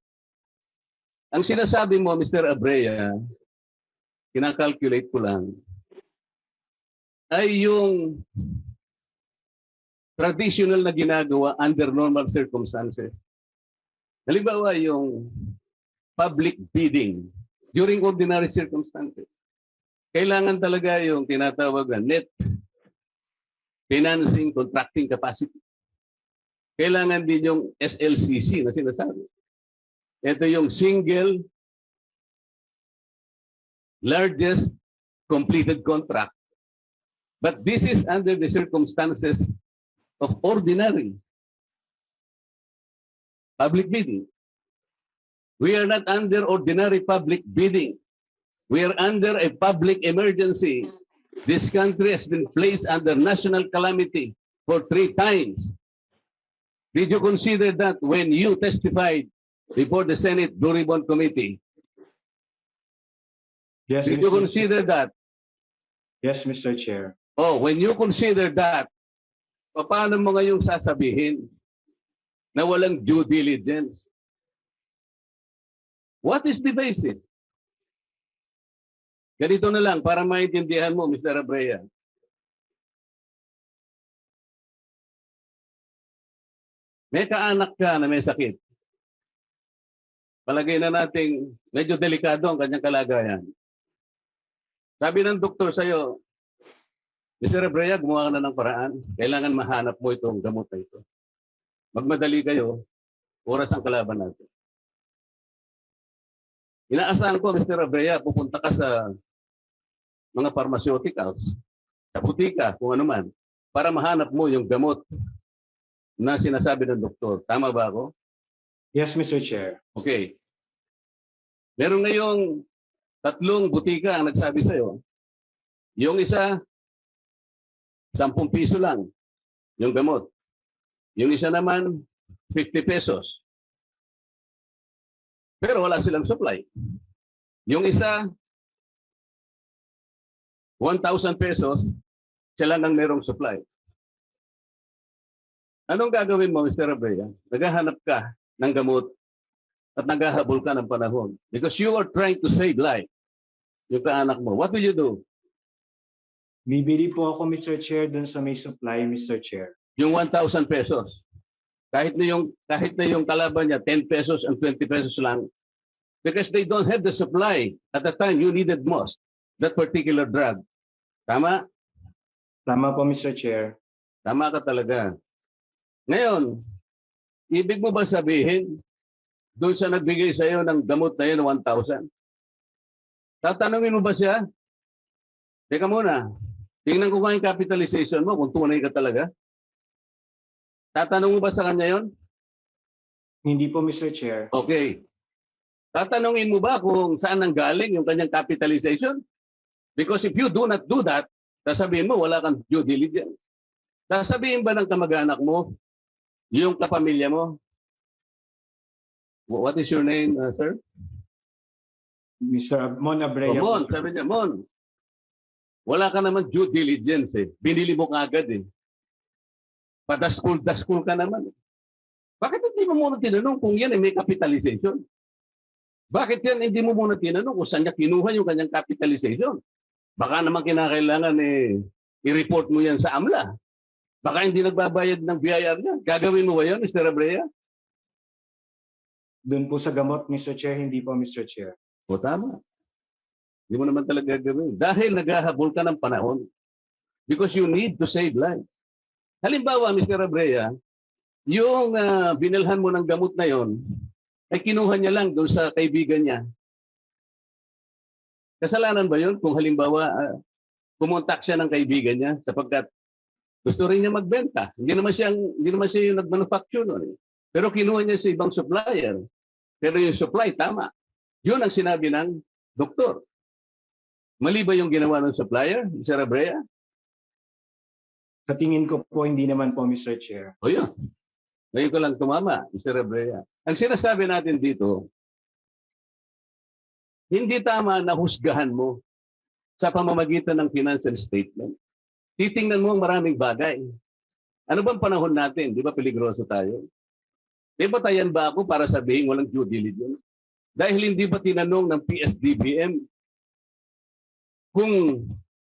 Ang sinasabi mo, Mr. Abrea, kinakalculate ko lang, ay yung traditional na ginagawa under normal circumstances. Halimbawa, yung public bidding during ordinary circumstances. Kailangan talaga yung tinatawag na net financing contracting capacity. Kailangan din yung SLCC na sinasabi. Ito yung single largest completed contract. But this is under the circumstances of ordinary public bidding. We are not under ordinary public bidding. We are under a public emergency. This country has been placed under national calamity for 3 times. Did you consider that when you testified before the Senate Duribon Committee? Yes, Did you Mr. consider that? Yes, Mr. Chair. Oh, when you consider that, paano mo ngayong sasabihin na walang due diligence? What is the basis? Ganito na lang para maintindihan mo, Mr. Abrea. May kaanak ka na may sakit. Palagay na nating medyo delikado ang kanyang kalagayan. Sabi ng doktor sa'yo, Mr. Abrea, gumawa ka na ng paraan. Kailangan mahanap mo itong gamot na ito. Magmadali kayo, oras ang kalaban natin. Inaasahan ko, Mr. Abrea, pupunta ka sa mga pharmaceuticals, sa butika, kung ano man, para mahanap mo yung gamot na sinasabi ng doktor. Tama ba ako? Yes, Mr. Chair. Okay. Meron ngayong 3 butika ang nagsabi sa'yo. Yung isa, 10 piso lang yung gamot. Yung isa naman, 50 pesos. Pero wala silang supply. Yung isa, 1,000 pesos, siya lang ang merong supply. Anong gagawin mo, Mr. Abrea? Naghahanap ka ng gamot at naghahabol ka ng panahon. Because you are trying to save life. Yung kaanak mo. What will you do? Bibili po ako, Mr. Chair, dun sa may supply, Mr. Chair. Yung 1,000 pesos. Kahit na yung kalaban niya, 10 pesos and 20 pesos lang. Because they don't have the supply at the time you needed most. That particular drug. Tama? Tama po, Mr. Chair. Tama ka talaga. Ngayon, ibig mo ba sabihin, doon sa nagbigay sa iyo ng gamot na yun, 1,000, tatanungin mo ba siya? Teka muna, tingnan ko nga yung capitalization mo kung tunay ka talaga. Tatanong mo ba sa kanya yon? Hindi po, Mr. Chair. Okay. Tatanungin mo ba kung saan nanggaling yung kanyang capitalization? Because if you do not do that, sasabihin mo wala kang due diligence. Sasabihin ba ng kamag-anak mo, yung kapamilya mo, what is your name, sir? Mr. Mon Abrea. Mon, sabi niya, Mon, wala ka naman due diligence eh. Binili mo kagad eh. Padaskul-daskul ka naman. Bakit hindi mo muna tinanong kung yan ay may capitalization? Bakit yan hindi mo muna tinanong kung saan niya kinuha yung kanyang capitalization? Baka naman kinakailangan i-report mo yan sa AMLA. Baka hindi nagbabayad ng BIR niya. Gagawin mo ba yan, Mr. Abrea? Doon po sa gamot, Mr. Chair, hindi po, Mr. Chair. O tama. Hindi mo naman talaga gagawin. Dahil naghahabol ka ng panahon. Because you need to save life. Halimbawa, Mr. Abrea, yung binilhan mo ng gamot na yon, ay kinuha niya lang doon sa kaibigan niya. Kasalanan ba yun kung halimbawa kumontak siya ng kaibigan niya sapagkat gusto rin niya magbenta? Hindi naman siya yung nag-manufacture nun. Pero kinuha niya sa ibang supplier. Pero yung supply, tama. Yun ang sinabi ng doktor. Mali ba yung ginawa ng supplier, Mr. Abrea? Sa tingin ko po, hindi naman po, Mr. Chair. O yun. Ngayon ko lang tumama, Mr. Abrea. Ang sinasabi natin dito, hindi tama na husgahan mo sa pamamagitan ng financial statement. Titingnan mo ang maraming bagay. Ano bang panahon natin? Di ba peligroso tayo? Di ba tayan ba ako para sabihin walang due diligence? Dahil hindi ba tinanong ng PSDBM kung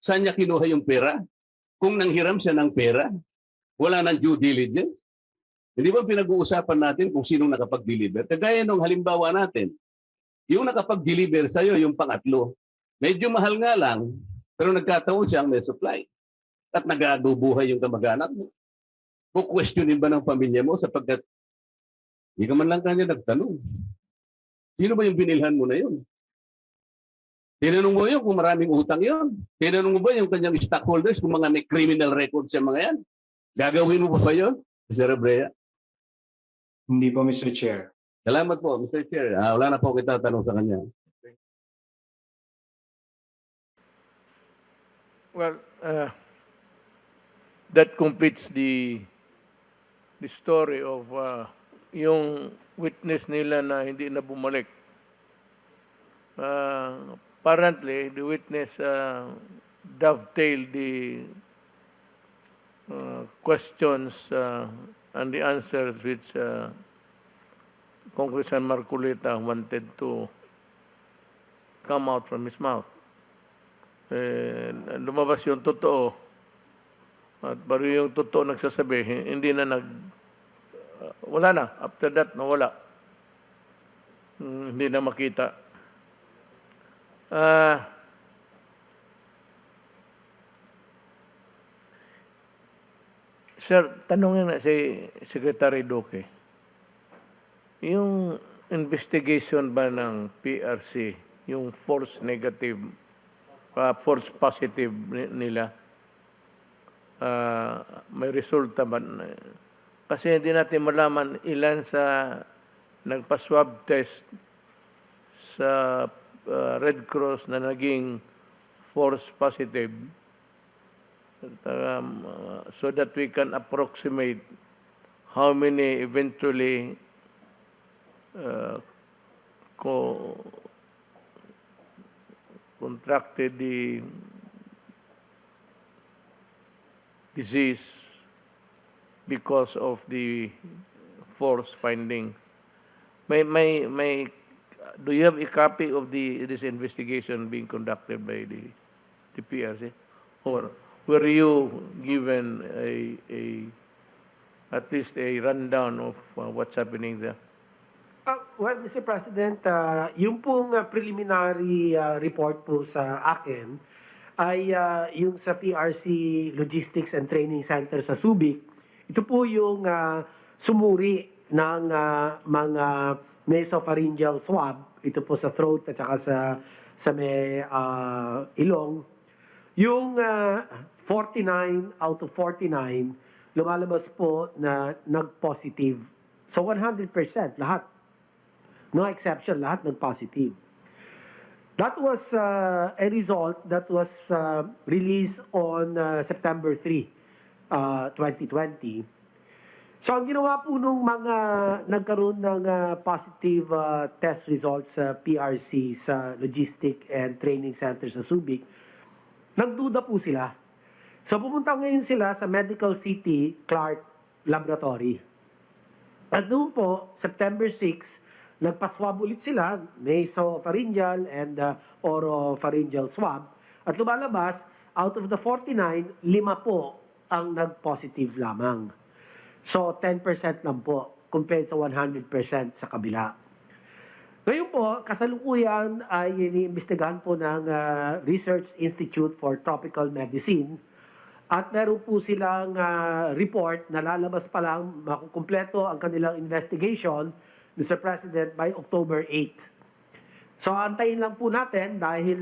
saan niya kinuha yung pera? Kung nanghiram siya ng pera, wala ng due diligence? Hindi ba pinag-uusapan natin kung sinong nakapag-deliver? Kagaya nung halimbawa natin, yung nakapag-deliver sa'yo, yung pangatlo, medyo mahal nga lang, pero nagkataon siyang may supply. At nag-aabubuhay yung kamag-anak mo. Kukwestiyonin ba ng pamilya mo sapagkat hindi ka man lang kanya nagtanong. Sino ba yung binilhan mo na yun? Tinanong mo yun kung maraming utang yun? Tinanong mo ba yung kanyang stockholders kung mga may criminal records sa mga yan? Gagawin mo ba yun, Mr. Abrea? Hindi po, Mr. Chair. Salamat po, Mr. Chair. Wala na po kita tanong sa kanya. Well, that completes the story of yung witness nila na hindi na bumalik. Apparently, the witness dovetailed the questions and the answers which Congressman Marcolita wanted to come out from his mouth. Lumabas yung totoo. At baru yung totoo nagsasabi, hindi na wala na. After that, nawala. Hindi na makita. Sir, tanongin na si Secretary Duque. Yung investigation ba ng PRC, yung false negative, false positive nila, may resulta ba? Kasi hindi natin malaman ilan sa nagpa-swab test sa Red Cross na naging false positive, so that we can approximate how many eventually contracted the disease because of the false finding. Do you have a copy of this investigation being conducted by the PRC? Or were you given at least a rundown of what's happening there? Well, Mr. President, yung pong preliminary report po sa akin ay yung sa PRC Logistics and Training Center sa Subic. Ito po yung sumuri ng mga nasopharyngeal swab. Ito po sa throat at saka sa may ilong. Yung 49 out of 49, lumalabas po na nag-positive. So 100%, lahat. No exception, lahat nag-positive. That was a result that was released on September 3, 2020. So ang ginawa po nung mga nagkaroon ng positive test results sa PRC, sa Logistic and Training Center sa Subic, nagduda po sila. So pumunta ngayon sila sa Medical City Clark Laboratory. At doon po, September 6, nagpa-swab ulit sila, nasopharyngeal and oropharyngeal swab. At lumalabas, out of the 49, 5 po ang nag-positive lamang. So 10% lang po compared sa 100% sa kabila. Ngayon po, kasalukuyan ay iniimbestigahan po ng Research Institute for Tropical Medicine at meron po silang report na lalabas pa lang, makukumpleto ang kanilang investigation, Mr. President, by October 8. So antayin lang po natin dahil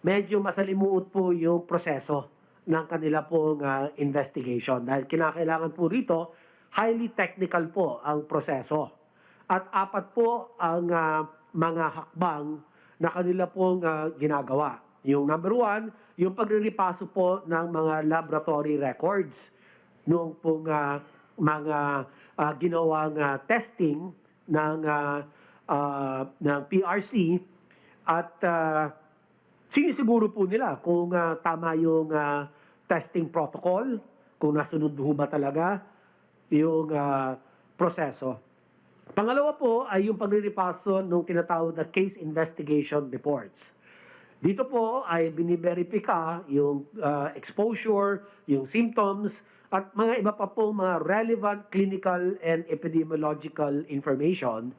medyo masalimuot po yung proseso ng kanila pong investigation. Dahil kinakailangan po rito, highly technical po ang proseso. At 4 po ang mga hakbang na kanila pong ginagawa. Yung number 1, yung pagriripaso po ng mga laboratory records noong pong mga ginawang testing ng PRC at sinisiguro po nila kung tama yung testing protocol, kung nasunod ho ba talaga yung proseso. Pangalawa po ay yung paglilipaso ng tinatawag na case investigation reports. Dito po ay biniverifika yung exposure, yung symptoms, at mga iba pa po mga relevant clinical and epidemiological information.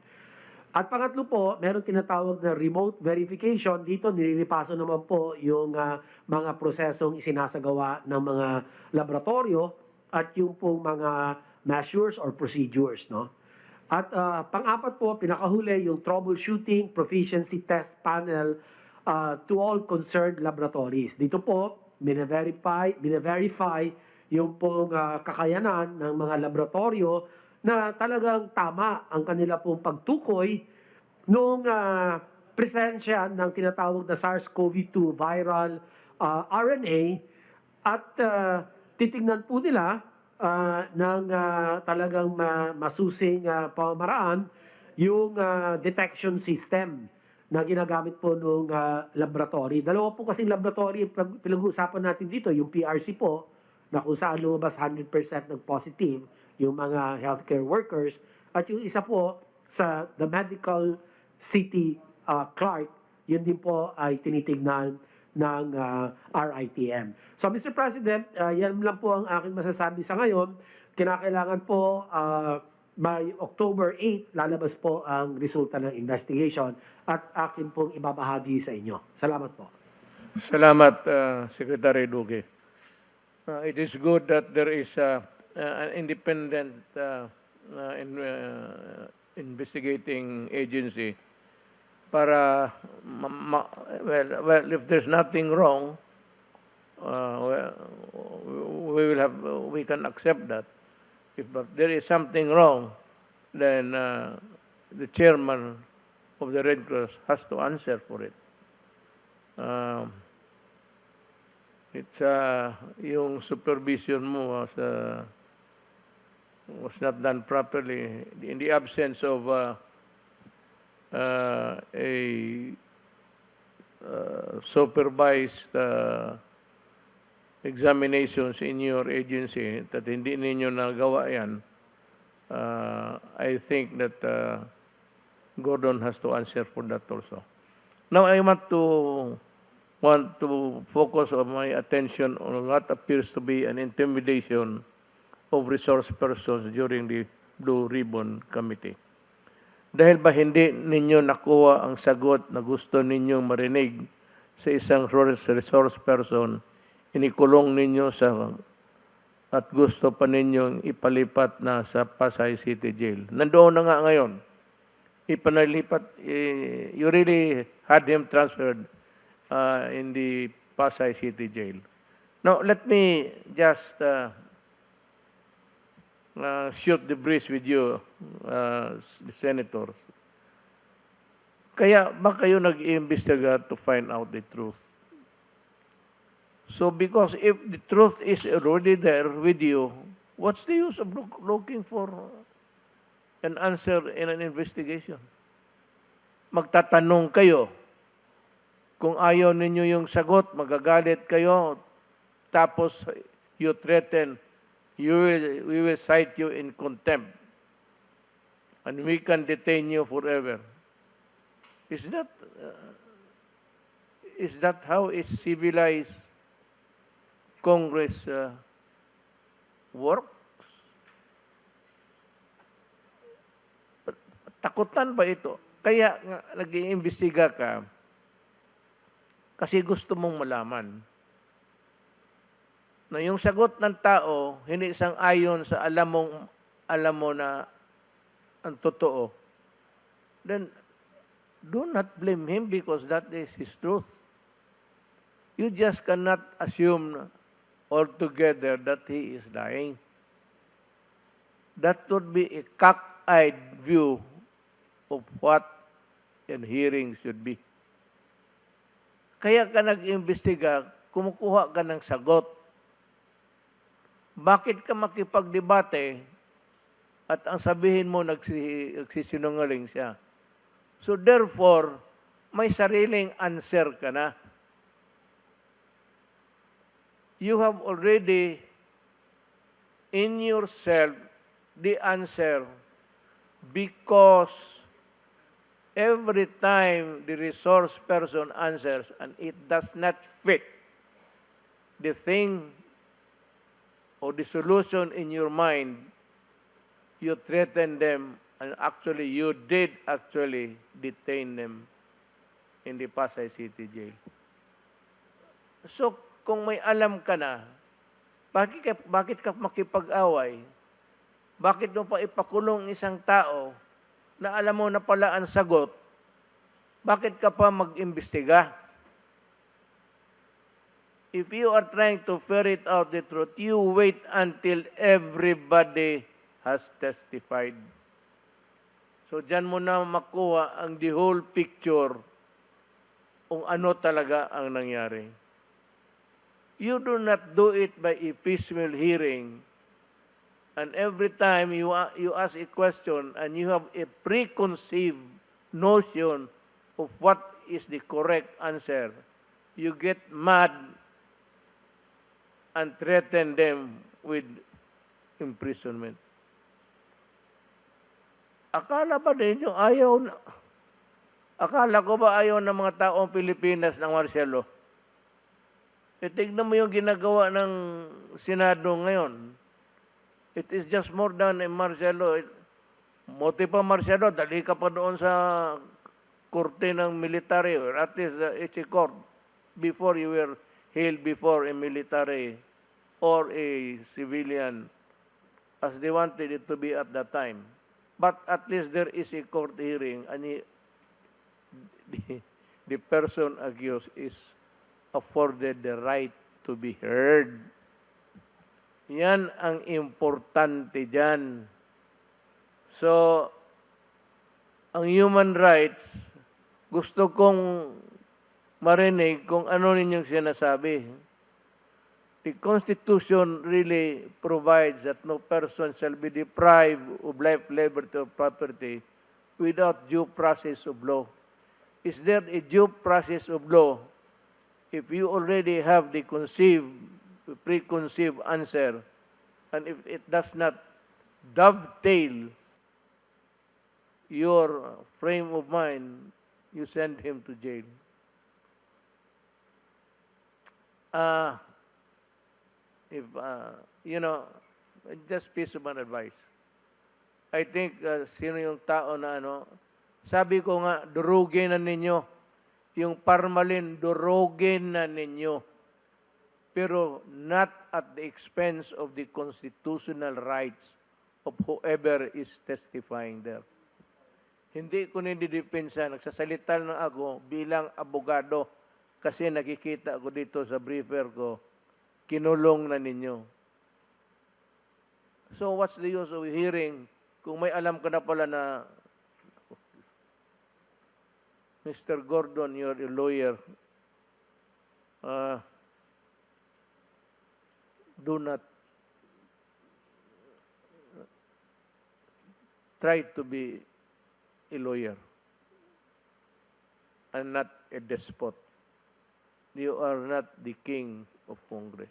At pangatlo po, meron tinatawag na remote verification. Dito nililipaso naman po yung mga prosesong isinasagawa ng mga laboratorio at yung pong mga measures or procedures, no? At pang-apat po, pinakahuli yung troubleshooting proficiency test panel to all concerned laboratories. Dito po, bine-verify yung pong kakayanan ng mga laboratorio na talagang tama ang kanila pong pagtukoy nung presensya ng tinatawag na SARS-CoV-2 viral RNA at titingnan po nila ng talagang masusing pamamaraan yung detection system na ginagamit po nung laboratory. Dalawa po kasing laboratory pinag-uusapan natin dito, yung PRC po, na kung saan lumabas 100% ng positive yung mga healthcare workers, at yung isa po sa the Medical City Clark, yun din po ay tinitignan ng RITM. So Mr. President, yan lang po ang aking masasabi sa ngayon. Kinakailangan po by October 8, lalabas po ang resulta ng investigation at akin pong ibabahagi sa inyo. Salamat po. Salamat, Secretary Duque. It is good that there is an independent investigating agency para well, if there's nothing wrong, we can accept that. If there is something wrong, then the chairman of the Red Cross has to answer for it. It's yung supervision mo was not done properly in the absence of a supervised examinations in your agency that hindi ninyo nagawa yan. I think that Gordon has to answer for that also. Now I want to focus on my attention on what appears to be an intimidation of resource persons during the Blue Ribbon Committee. Dahil ba hindi ninyo nakuha ang sagot na gusto ninyong marinig sa isang resource person, inikulong ninyo at gusto pa ninyong ipalipat na sa Pasay City Jail. Nandoon na nga ngayon. You really had him transferred in the Pasay City Jail. Now, let me just shoot the breeze with you, the senators. Kaya ba kayo nag-iimbestiga to find out the truth? So because if the truth is already there with you, what's the use of looking for an answer in an investigation? Magtatanong kayo. Kung ayaw ninyo yung sagot, magagalit kayo. Tapos you threaten, we will cite you in contempt. And we can detain you forever. Is that how a civilized Congress works? Takutan ba ito? Kaya nag-iimbestiga ka kasi gusto mong malaman na yung sagot ng tao hindi sang-ayon sa alam mo na ang totoo. Then do not blame him because that is his truth. You just cannot assume altogether that he is lying. That would be a cockeyed view of what a hearing should be. Kaya ka nag-imbestiga, kumukuha ka ng sagot. Bakit ka makipagdebate at ang sabihin mo nagsisinungaling siya? So therefore, may sariling answer ka na. You have already in yourself the answer because every time the resource person answers and it does not fit the thing or the solution in your mind, you threaten them and actually you did actually detain them in the Pasay City Jail. So kung may alam ka na, bakit ka makipag-away? Bakit mo pa ipakulong isang tao na alam mo na pala ang sagot? Bakit ka pa mag-imbestiga? If you are trying to ferret out the truth, you wait until everybody has testified. So diyan mo na makuha ang the whole picture kung ano talaga ang nangyari. You do not do it by a piecemeal hearing. And every time you ask a question and you have a preconceived notion of what is the correct answer, you get mad and threaten them with imprisonment. Akala ko ba ayaw ng mga taong Pilipinas ng Marcelo? Tignan mo yung ginagawa ng Senado ngayon. It is just more than a Marcelo. Moti pa Marcelo, dali ka pa doon sa korte ng military, or at least it's a court, before you were held before a military or a civilian, as they wanted it to be at that time. But at least there is a court hearing, and the person accused is afforded the right to be heard. Yan ang importante dyan. So, ang human rights, gusto kong marinig kung ano ninyong sinasabi. The Constitution really provides that no person shall be deprived of life, liberty, or property without due process of law. Is there a due process of law if you already have the preconceived answer, and if it does not dovetail your frame of mind, you send him to jail? Just piece of my advice. I think sino yung tao na sabi ko nga, durugin na ninyo Yung parmalin, durugin na ninyo. Pero not at the expense of the constitutional rights of whoever is testifying there. Hindi ko nididepensa, nagsasalita na ako bilang abogado kasi nakikita ko dito sa briefer ko, kinulong na ninyo. So what's the use of hearing kung may alam ka na pala na Mr. Gordon, you're a lawyer, do not try to be a lawyer and not a despot. You are not the king of Congress.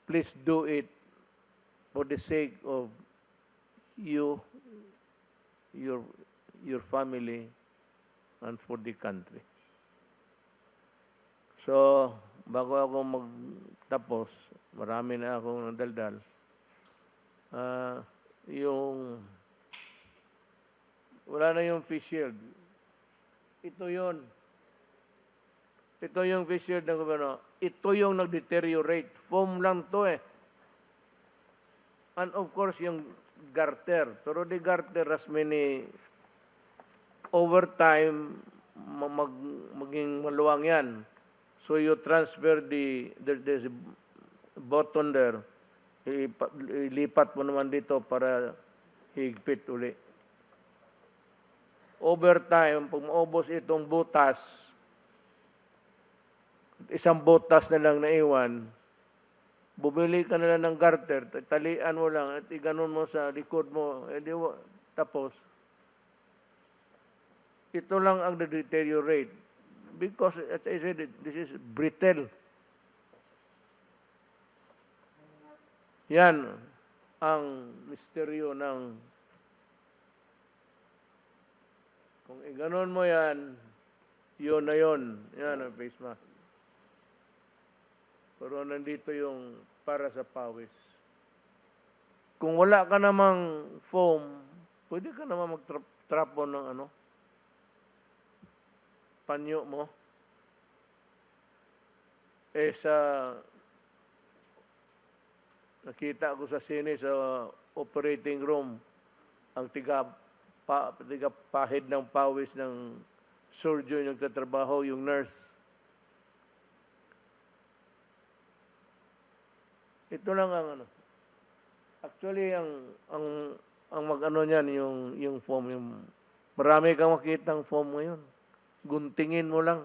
Please do it for the sake of you, your family, and for the country. So, bago ako magtapos, marami na akong nadaldal. Wala na yung face shield. Ito yun. Ito yung face shield ng gobyerno. Ito yung nag-deteriorate. Foam lang to eh. And of course, yung garter. Pero the garter has many, over time, maging maluwang yan. So you transfer there's a button there. Ilipat mo naman dito para higpit uli. Over time, pag maubos itong butas, isang butas na lang naiwan, bumili ka na lang ng garter, talian mo lang, at iganon mo sa likod mo, tapos, ito lang ang deteriorate. Because, as I said, this is brittle. Yan ang misteryo ng kung iganon mo yan, yun na yun. Yan ang face mask. Pero nandito yung para sa pawis. Kung wala ka namang foam, pwede ka naman mag-trapo ng panyo mo. Nakita ko sa sine sa operating room, ang pahid ng pawis ng surgeon yung tatrabaho, yung nurse. Ito lang ang Actually, ang mag-ano niyan, yung foam, marami kang makitang foam ngayon. Guntingin mo lang.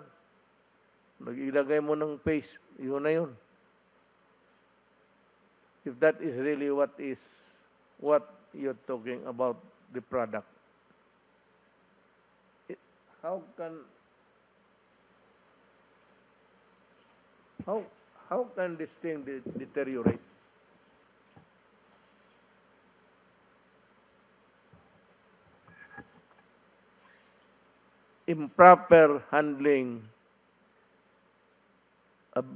Nag-ilagay mo ng paste, yun na yun. If that is really what you're talking about the product. How can this thing deteriorate? Improper handling of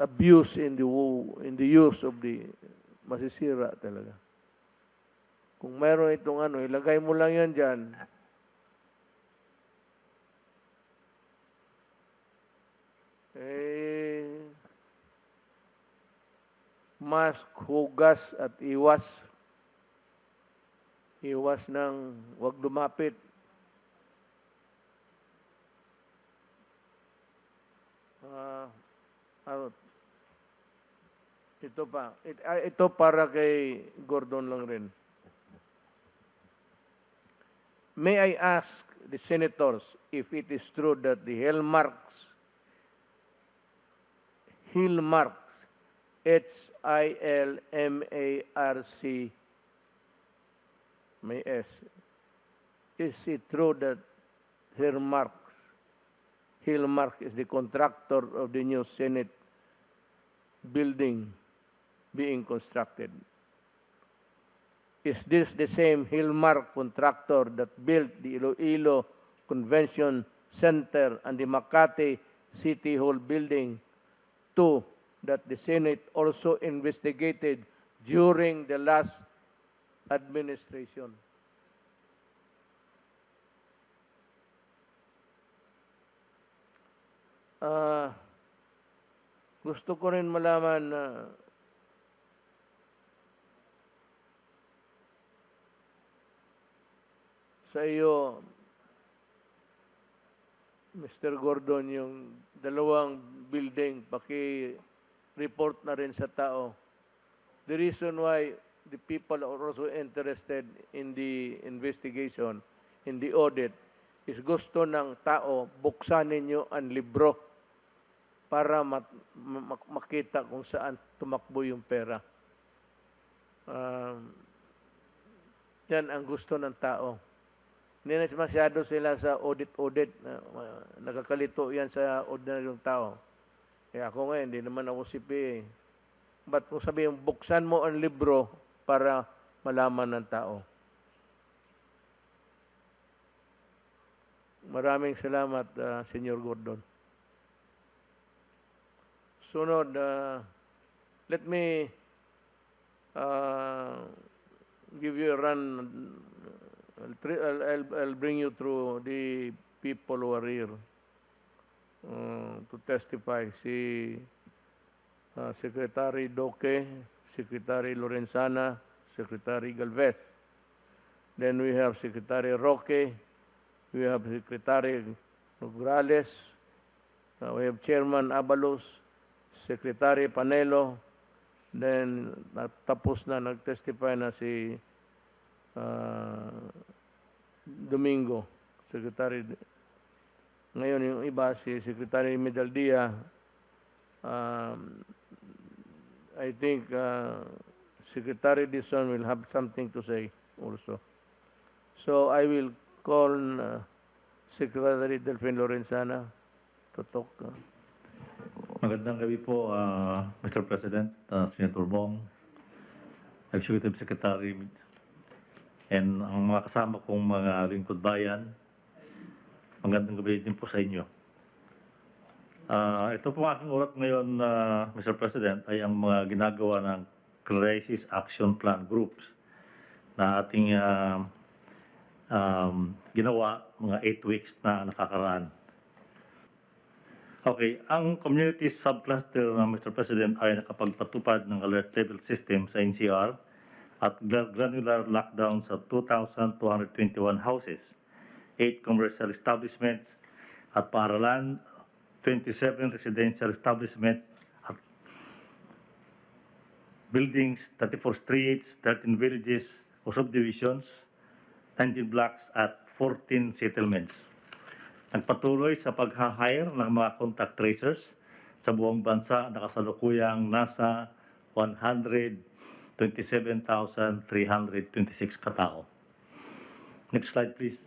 abuse in the use of the masisira talaga. Kung mayroon itong ilagay mo lang yan dyan. Mask, hugas at iwas. Iwas ng wag lumapit. Ito pa. Ito para kay Gordon lang rin. May I ask the senators if it is true that the hallmarks, H-I-L-M-A-R-C, may S, is it true that Hillmark is the contractor of the new Senate building being constructed? Is this the same Hillmark contractor that built the Iloilo Convention Center and the Makati City Hall building, too, that the Senate also investigated during the last administration? gusto ko rin malaman na sa iyo, Mr. Gordon, yung dalawang building, paki-report na rin sa tao. The reason why the people are also interested in the investigation, in the audit, is gusto ng tao buksan ninyo ang libro para makita kung saan tumakbo yung pera. Yan ang gusto ng tao. Hindi na masyado sila sa audit-audit. Nakakalito yan sa ordinaryong tao. Kaya ako ngayon, hindi naman ako CPA. Ba't kung sabihin, buksan mo ang libro para malaman ng tao. Maraming salamat, Senyor Gordon. Sunod, let me give you a run. I'll bring you through the people who are here to testify. Si Secretary Doque, Secretary Lorenzana, Secretary Galvez. Then we have Secretary Roque, we have Secretary Nograles, we have Chairman Abalos, Secretary Panelo, then tapos na, nag-testify na si Domingo, Secretary. Ngayon yung iba, si Secretary Medaldia, I think Secretary Dison will have something to say also. So I will call Secretary Delphine Lorenzana to talk. Magandang gabi po, Mr. President, Senator Bong, Executive Secretary, and ang mga kasama kong mga lingkod bayan. Magandang gabi din po sa inyo. Ito po aking ulat ngayon, Mr. President, ay ang mga ginagawa ng Crisis Action Plan Groups na ating ginawa mga 8 weeks na nakakaraan. Okay, ang community subcluster ng Mr. President ay nakapagpatupad ng alert level system sa NCR at granular lockdown sa 2,221 houses, 8 commercial establishments at paaralan, 27 residential establishment at buildings, 34 streets, 13 villages o subdivisions, 19 blocks at 14 settlements. Nagpatuloy sa pag-hire ng mga contact tracers sa buong bansa na kasalukuyang nasa 127,326 katao. Next slide please.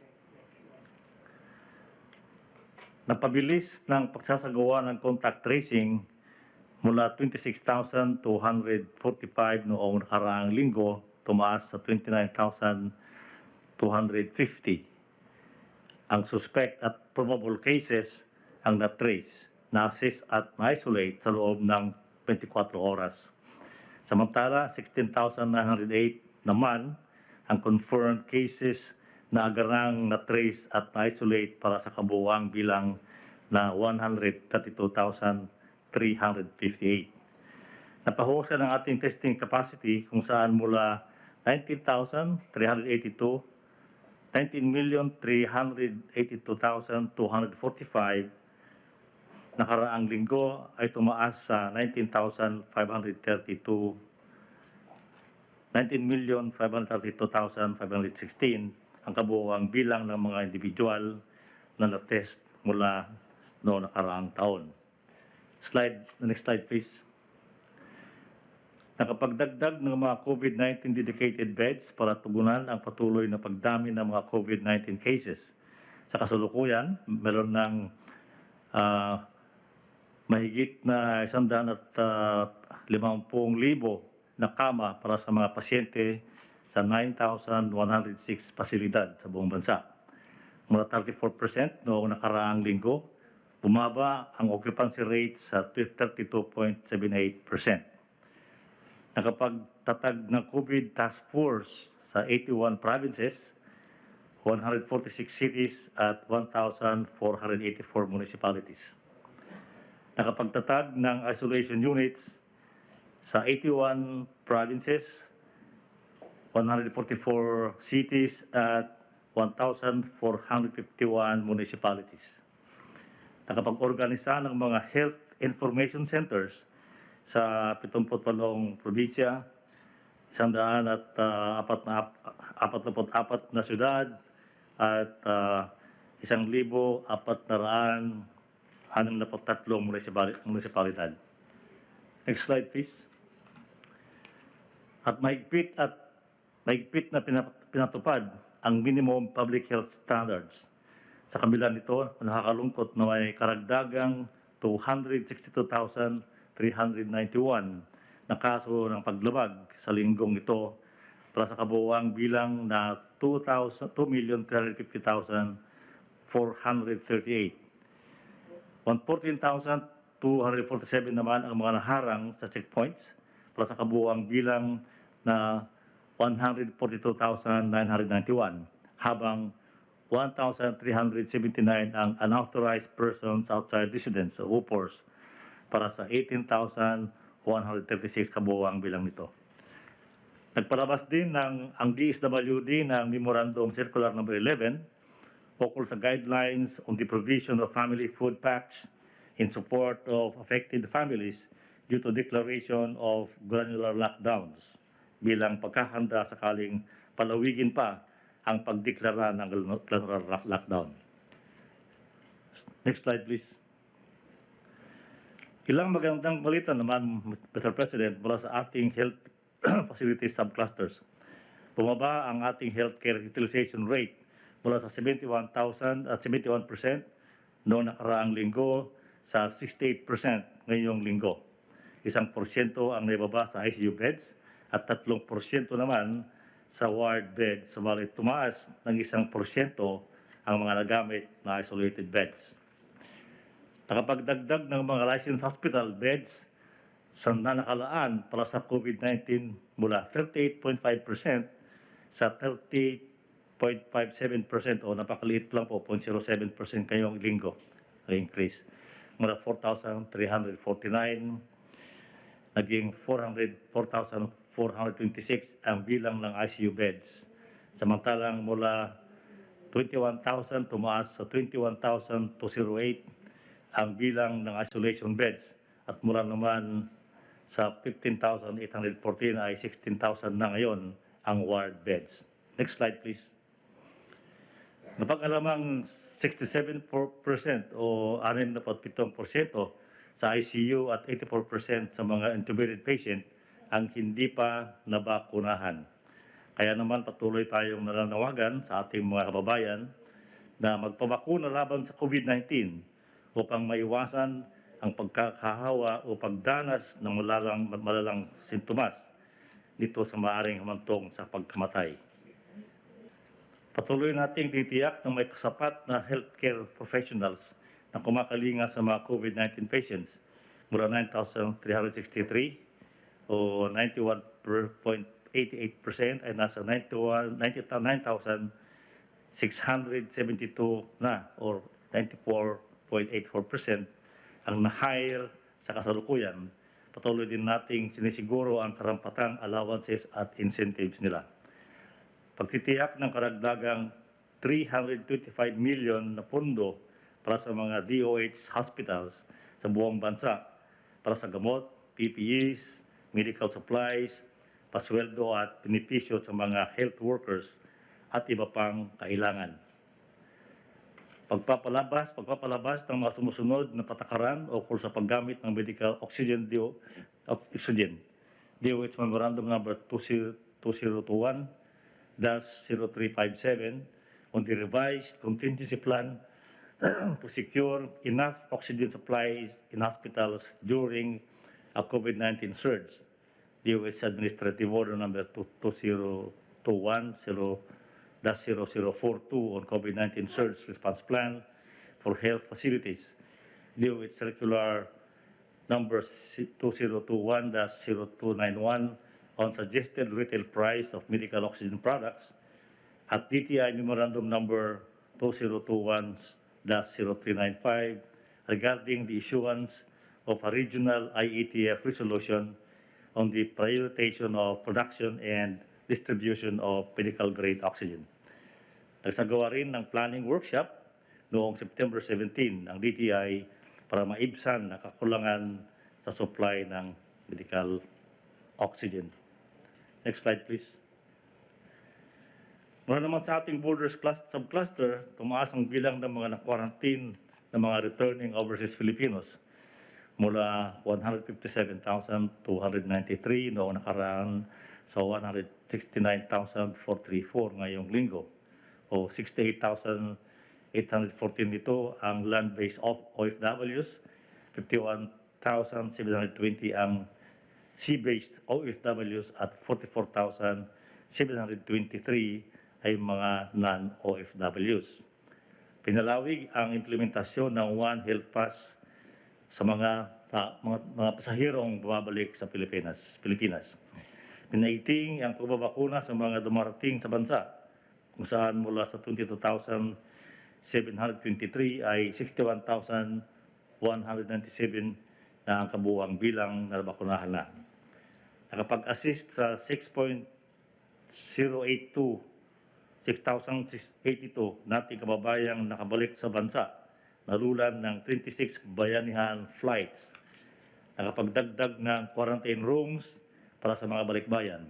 Napabilis ng pagsasagawa ng contact tracing mula 26,245 noong nakaraang linggo, tumaas sa 29,250. Ang suspect at probable cases ang na-trace, na-assess at na-isolate sa loob ng 24 oras. Samantala, 16,908 naman ang confirmed cases na agarang na-trace at na-isolate para sa kabuuang bilang na 132,358. Napahusay ng ating testing capacity kung saan mula 19,382, 19,382,245 nakaraang linggo ay tumaas sa 19,532,532,516 ang kabuuang bilang ng mga individual na na-test mula noong nakaraang taon. Next slide please. Nakapagdagdag ng mga COVID-19 dedicated beds para tugunan ang patuloy na pagdami ng mga COVID-19 cases. Sa kasalukuyan, meron ng mahigit na 150,000 na kama para sa mga pasyente sa 9,106 pasilidad sa buong bansa. Mula 34% noong nakaraang linggo, bumaba ang occupancy rate sa 32.78%. Nakapagtatag ng COVID Task Force sa 81 provinces, 146 cities at 1,484 municipalities. nakapagtatag ng isolation units sa 81 provinces, 144 cities at 1,451 municipalities. Nakapag-organisa ng mga health information centers sa 78 probinsya, 144 na syudad at 1,463 munisipalidad. Next slide, please. At mahigpit na pinatupad ang minimum public health standards. Sa kabila nito, nakakalungkot na may karagdagang 262,391 na kaso ng paglabag sa linggong ito para sa kabuuang bilang na 2,350,438. 114,247 naman ang mga naharang sa checkpoints para sa kabuuang bilang na 142,991, habang 1,379 ang unauthorized persons outside residence o UPORs para sa 18,136 kabuuang bilang nito. Nagpalabas din ang DSWD ng Memorandum Circular No. 11 ukol sa guidelines on the provision of family food packs in support of affected families due to declaration of granular lockdowns bilang pagkahanda sakaling palawigin pa ang pagdeklara ng granular lockdown. Next slide, please. Ilang magandang balita naman, Mr. President, mula sa ating health facility subclusters. Bumaba ang ating healthcare utilization rate mula sa 71% noong nakaraang linggo sa 68% ngayong linggo. 1% ang naibaba sa ICU beds at 3% naman sa ward beds, subalit tumaas ng 1% ang mga nagamit na isolated beds. Nakapagdagdag ng mga licensed hospital beds sa nakalaan para sa COVID-19 mula 38.5% sa 30.57% o napakaliit lang po, 0.07% ngayong linggo increase. Mula 4,349 naging 4,426 ang bilang ng ICU beds. Samantalang mula 21,000 tumaas sa 21,208 ang bilang ng isolation beds at mula naman sa 15,814 ay 16,000 na ngayon ang ward beds. Next slide, please. Napag-alamang 67% o 67% sa ICU at 84% sa mga intubated patient ang hindi pa nabakunahan. Kaya naman patuloy tayong nananawagan sa ating mga kababayan na magpabakuna laban sa COVID-19 upang maiwasan ang pagkakahawa o pagdanas ng malalang sintomas nito sa maaaring humantong sa pagkamatay. Patuloy nating titiyak na may kasapat na healthcare professionals na kumakalinga sa mga COVID-19 patients mula 9,363 o 91.88% ay nasa 9,672 na or 94.84% ang na-hire sa kasalukuyan. Patuloy din nating sinisiguro ang karampatang allowances at incentives nila. Pagtitiyak ng karagdagang 325 million na pondo para sa mga DOH hospitals sa buong bansa para sa gamot, PPEs, medical supplies, pasweldo at benepisyo sa mga health workers at iba pang kailangan. Pagpapalabas ng mga sumusunod na patakaran ukol sa paggamit ng medical oxygen DOH Memorandum Number 2021-0357 on the revised contingency plan to secure enough oxygen supplies in hospitals during a COVID-19 surge. DOH Administrative Order Number 2021-0042 on COVID-19 surge response plan for health facilities. DOH Circular Number 2021-0291 on suggested retail price of medical oxygen products at DTI Memorandum Number 2021-0395 regarding the issuance of a regional IETF resolution on the prioritization of production and distribution of medical-grade oxygen. Nagsagawa rin ng planning workshop noong September 17 ang DTI para maibsan ang kakulangan sa supply ng medical oxygen. Next slide, please. Mula naman sa ating borders subcluster, tumaas ang bilang ng mga na-quarantine ng mga returning overseas Filipinos mula 157,293 noong nakaraan sa 169,434 ngayong linggo o 68,814 nito ang land-based OFWs, 51,720 ang sea-based OFWs at 44,723 ay mga non-OFWs. Pinalawig ang implementasyon ng One Health Pass sa mga pasahirong bumabalik sa Pilipinas. Pinaiting ang pagbabakuna sa mga dumarating sa bansa kung saan mula sa 22,723 ay 61,197 na ang kabuuang bilang na nabakunahan na. Nakapag-assist sa 6,82 nating kababayang nakabalik sa bansa, nalulan ng 26 bayanihan flights. Nakapagdagdag ng quarantine rooms para sa mga balikbayan.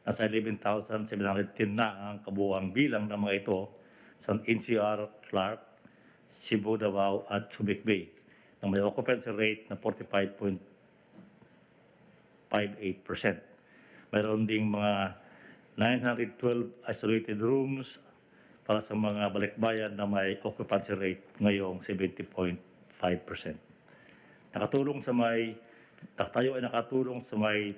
Nasa 11,710 na ang kabuuang bilang ng mga ito sa NCR, Clark, Cebu, Davao at Subic Bay na may occupancy rate na 45.58%. Mayroon ding mga 912 isolated rooms para sa mga balikbayan na may occupancy rate ngayong 70.5%. Tayo ay nakatulong sa mga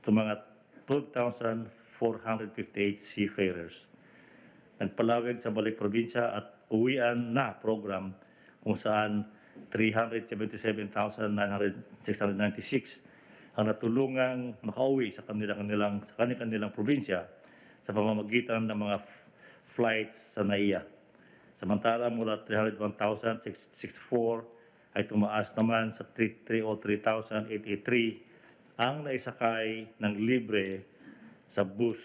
12,458 seafarers. Nagpalawig sa balik probinsya at uwian na program kung saan 377,696 ang natulungang makauwi sa kanilang probinsya sa pamamagitan ng mga flights sa NAIA. Samantala mula 301,664 ay tumaas naman sa 303,883 ang naisakay ng libre sa bus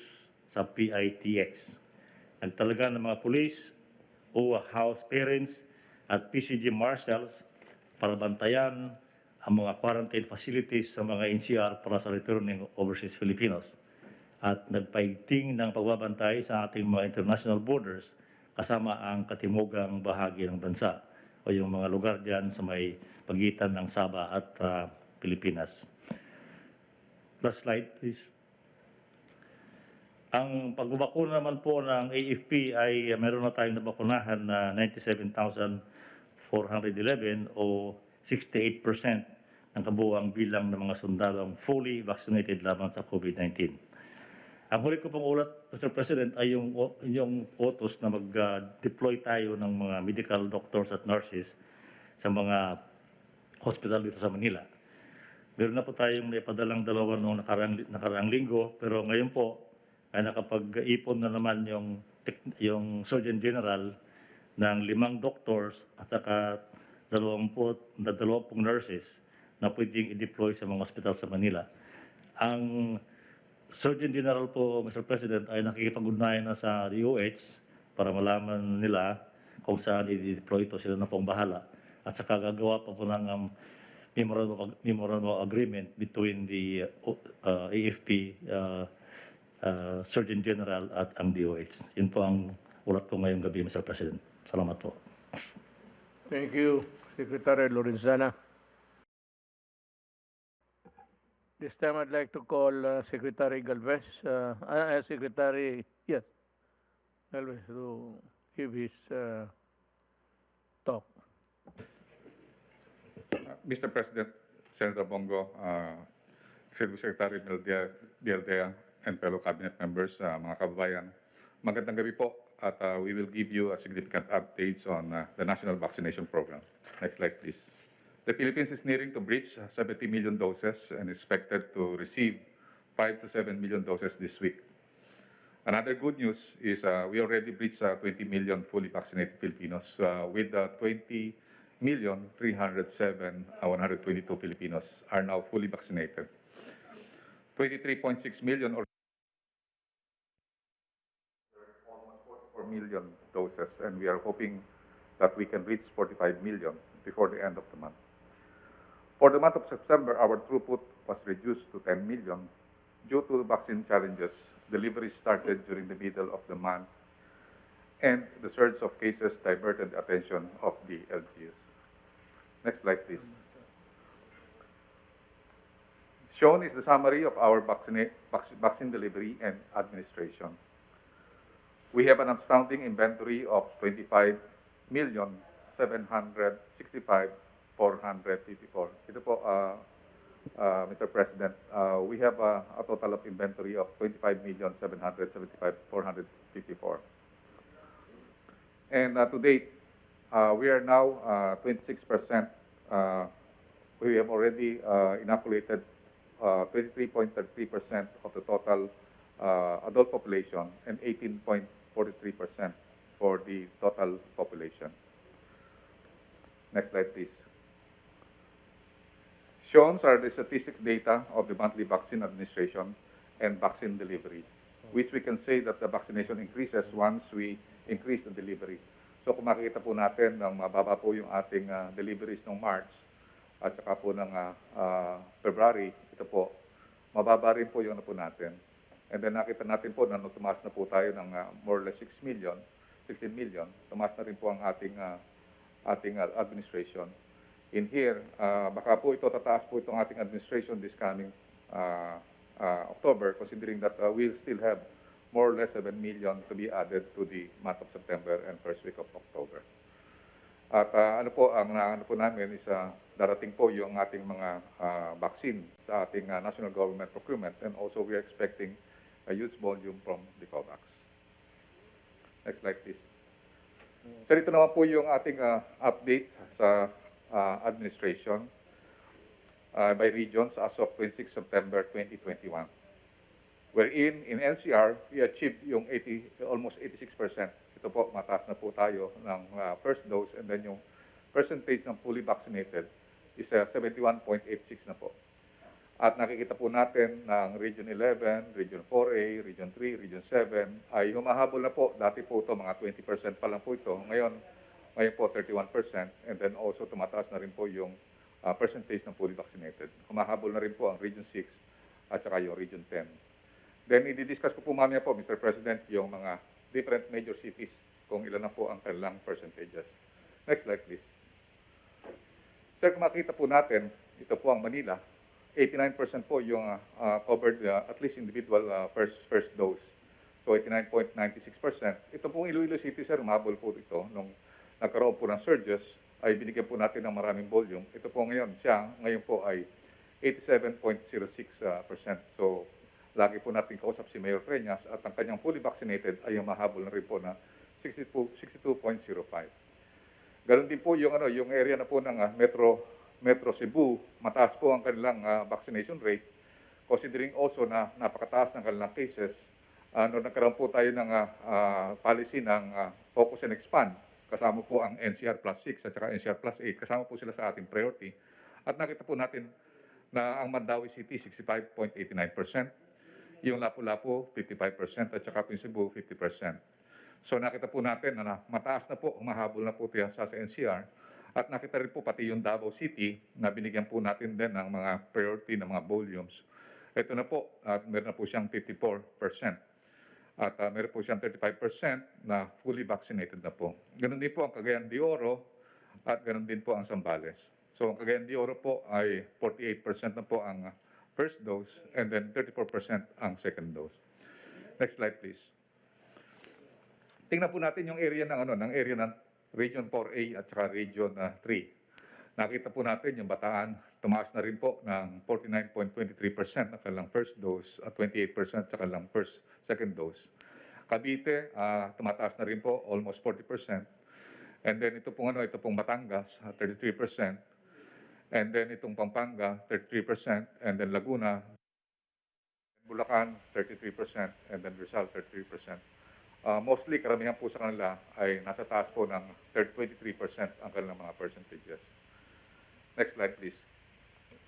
sa PITX. Nagtalaga ng mga pulis, OWA house parents at PCG marshals para bantayan ang mga quarantine facilities sa mga NCR para sa returning overseas Filipinos at nagpaigting ng pagbabantay sa ating mga international borders kasama ang katimugang bahagi ng bansa o yung mga lugar diyan sa may pagitan ng Sabah at Pilipinas. Last slide, please. Ang pagbabakuna naman po ng AFP ay meron na tayong nabakunahan na 97,411 o 68% ng kabuuang bilang ng mga sundalong fully vaccinated laban sa COVID-19. Ang huli ko pong ulat, Mr. President, ay yung utos na mag-deploy tayo ng mga medical doctors at nurses sa mga hospital dito sa Manila. Meron na po tayong naipadalang dalawa noong nakaraang linggo, pero ngayon po ay nakapag-ipon na naman yung Surgeon General ng 5 doctors at saka 20 nurses na pwedeng i-deploy sa mga hospital sa Manila. Ang Surgeon General po, Mr. President, ay nakikipag-ugnayan na sa DOH para malaman nila kung saan i-deploy ito. Sila na pong bahala. At saka gagawa pa po ng memorandum of agreement between the AFP, Surgeon General at ang DOH. Yun po ang ulat ko ngayong gabi, Mr. President. Salamat po. Thank you, Secretary Lorenzana. This time I'd like to call Secretary Galvez, Galvez to give his talk. Mr. President, Senator Bongo, Executive Secretary Duterte, and fellow cabinet members, mga kababayan, magandang gabi po at we will give you a significant updates on the national vaccination program. Next slide, please. The Philippines is nearing to breach 70 million doses and is expected to receive 5 to 7 million doses this week. Another good news is we already breached 20 million fully vaccinated Filipinos with 20 122 Filipinos are now fully vaccinated. 23.6 million or almost 44 million doses, and we are hoping that we can reach 45 million before the end of the month. For the month of September, our throughput was reduced to 10 million due to vaccine challenges. Delivery started during the middle of the month, and the surge of cases diverted the attention of the LGUs. Next slide, please. Shown is the summary of our vaccine delivery and administration. We have an outstanding inventory of 25,765,454. Ito po, Mr. President, we have a total of inventory of 25,775,454. And to date, we are now 26%. We have already inoculated 23.33% of the total adult population and 18.43% for the total population. Next slide, please. Shown are the statistics data of the monthly vaccine administration and vaccine delivery, which we can say that the vaccination increases once we increase the delivery. So kung makikita po natin na mababa po yung ating deliveries ng March at saka po ng February, ito po, mababa rin po yung ano po natin. And then nakita natin po na tumaas na po tayo ng more or less 16 million, tumaas na rin po ang ating administration. In here, baka po ito tataas po itong ating administration this coming October, considering that we'll still have more or less 7 million to be added to the month of September and first week of October. At ano po namin is darating po yung ating mga vaccine sa ating national government procurement, and also we are expecting a huge volume from the COVAX. Next slide, please. So ito naman po yung ating update sa administration by regions as of 26 September 2021. Wherein in NCR, we achieved yung almost 86%. Ito po, mataas na po tayo ng first dose, and then yung percentage ng fully vaccinated is 71.86 na po. At nakikita po natin na ang Region 11, Region 4A, Region 3, Region 7 ay humahabol na po. Dati po ito, mga 20% pa lang po ito. Ngayon po 31%, and then also tumataas na rin po yung percentage ng fully vaccinated. Humahabol na rin po ang Region 6 at saka yung Region 10. Then, i-discuss ko po mamaya po, Mr. President, yung mga different major cities kung ilan na po ang kanilang percentages. Next slide, please. Sir, kung makita po natin, ito po ang Manila. 89% po yung covered at least individual first dose. So, 89.96%. Ito pong Iloilo City, sir, umabol po ito. Nung nagkaroon po ng surges, ay binigyan po natin ng maraming volume. Ito po ngayon po ay 87.06%. So, lagi po natin kausap si Mayor Treñas at ang kanyang fully vaccinated ay mahabol na rin po na 62.05. Ganon din po yung area na po ng Metro Cebu, mataas po ang kanilang vaccination rate, considering also na napakataas ng kanilang cases. Nagkaroon po tayo ng policy ng focus and expand. Kasama po ang NCR plus 6 at saka NCR plus 8. Kasama po sila sa ating priority. At nakita po natin na ang Mandawi City, 65.89%. Yung Lapu-Lapu, 55%, at saka yung Cebu, 50%. So nakita po natin na mataas na po, humahabol na po sa NCR. At nakita rin po pati yung Davao City na binigyan po natin din ng mga priority ng mga volumes. Ito na po, at meron na po siyang 54%. At meron po siyang 35% na fully vaccinated na po. Ganon din po ang Cagayan de Oro at ganon din po ang Zambales. So ang Cagayan de Oro po ay 48% na po ang first dose, and then 34% ang second dose. Next slide, please. Tingnan po natin yung area ng Region 4A at saka Region 3. Nakita po natin yung Bataan, tumaas na rin po ng 49.23% ng kanilang first dose at 28% sa kanilang second dose. Cavite, tumataas na rin po, almost 40%. And then ito pong Batangas, 33%. And then itong Pampanga, 33%, and then Laguna, Bulacan, 33%, and then Rizal, 33%. Mostly, karamihan po sa kanila ay nasa taas po ng 23% ang kanilang mga percentages. Next slide, please.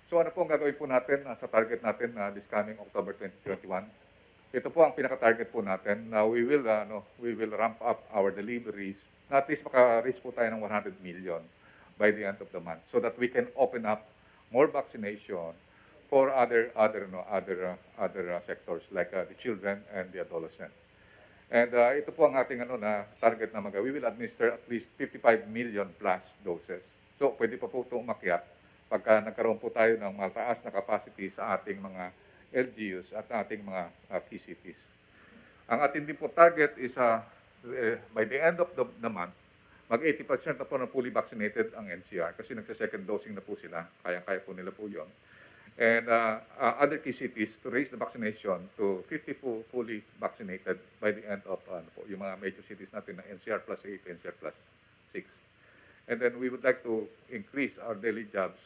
So ano po ang gagawin po natin sa target natin this coming October 2021? Ito po ang pinaka-target po natin na we will ramp up our deliveries na at least maka-reach po tayo ng 100 million by the end of the month so that we can open up more vaccination for other sectors like the children and the adolescent. And ito po ang ating na target na we will administer at least 55 million plus doses. So pwede pa po ito umakyat pagka nagkaroon po tayo ng mataas na capacity sa ating mga LGUs at ating mga PCTs. Ang ating din po target is by the end of the month, mag-80% na po na fully vaccinated ang NCR kasi nagsa-second dosing na po sila. Kaya po nila po yun. And other key cities to raise the vaccination to 50 fully vaccinated by the end of yung mga major cities natin na NCR plus 8, NCR plus 6. And then we would like to increase our daily jobs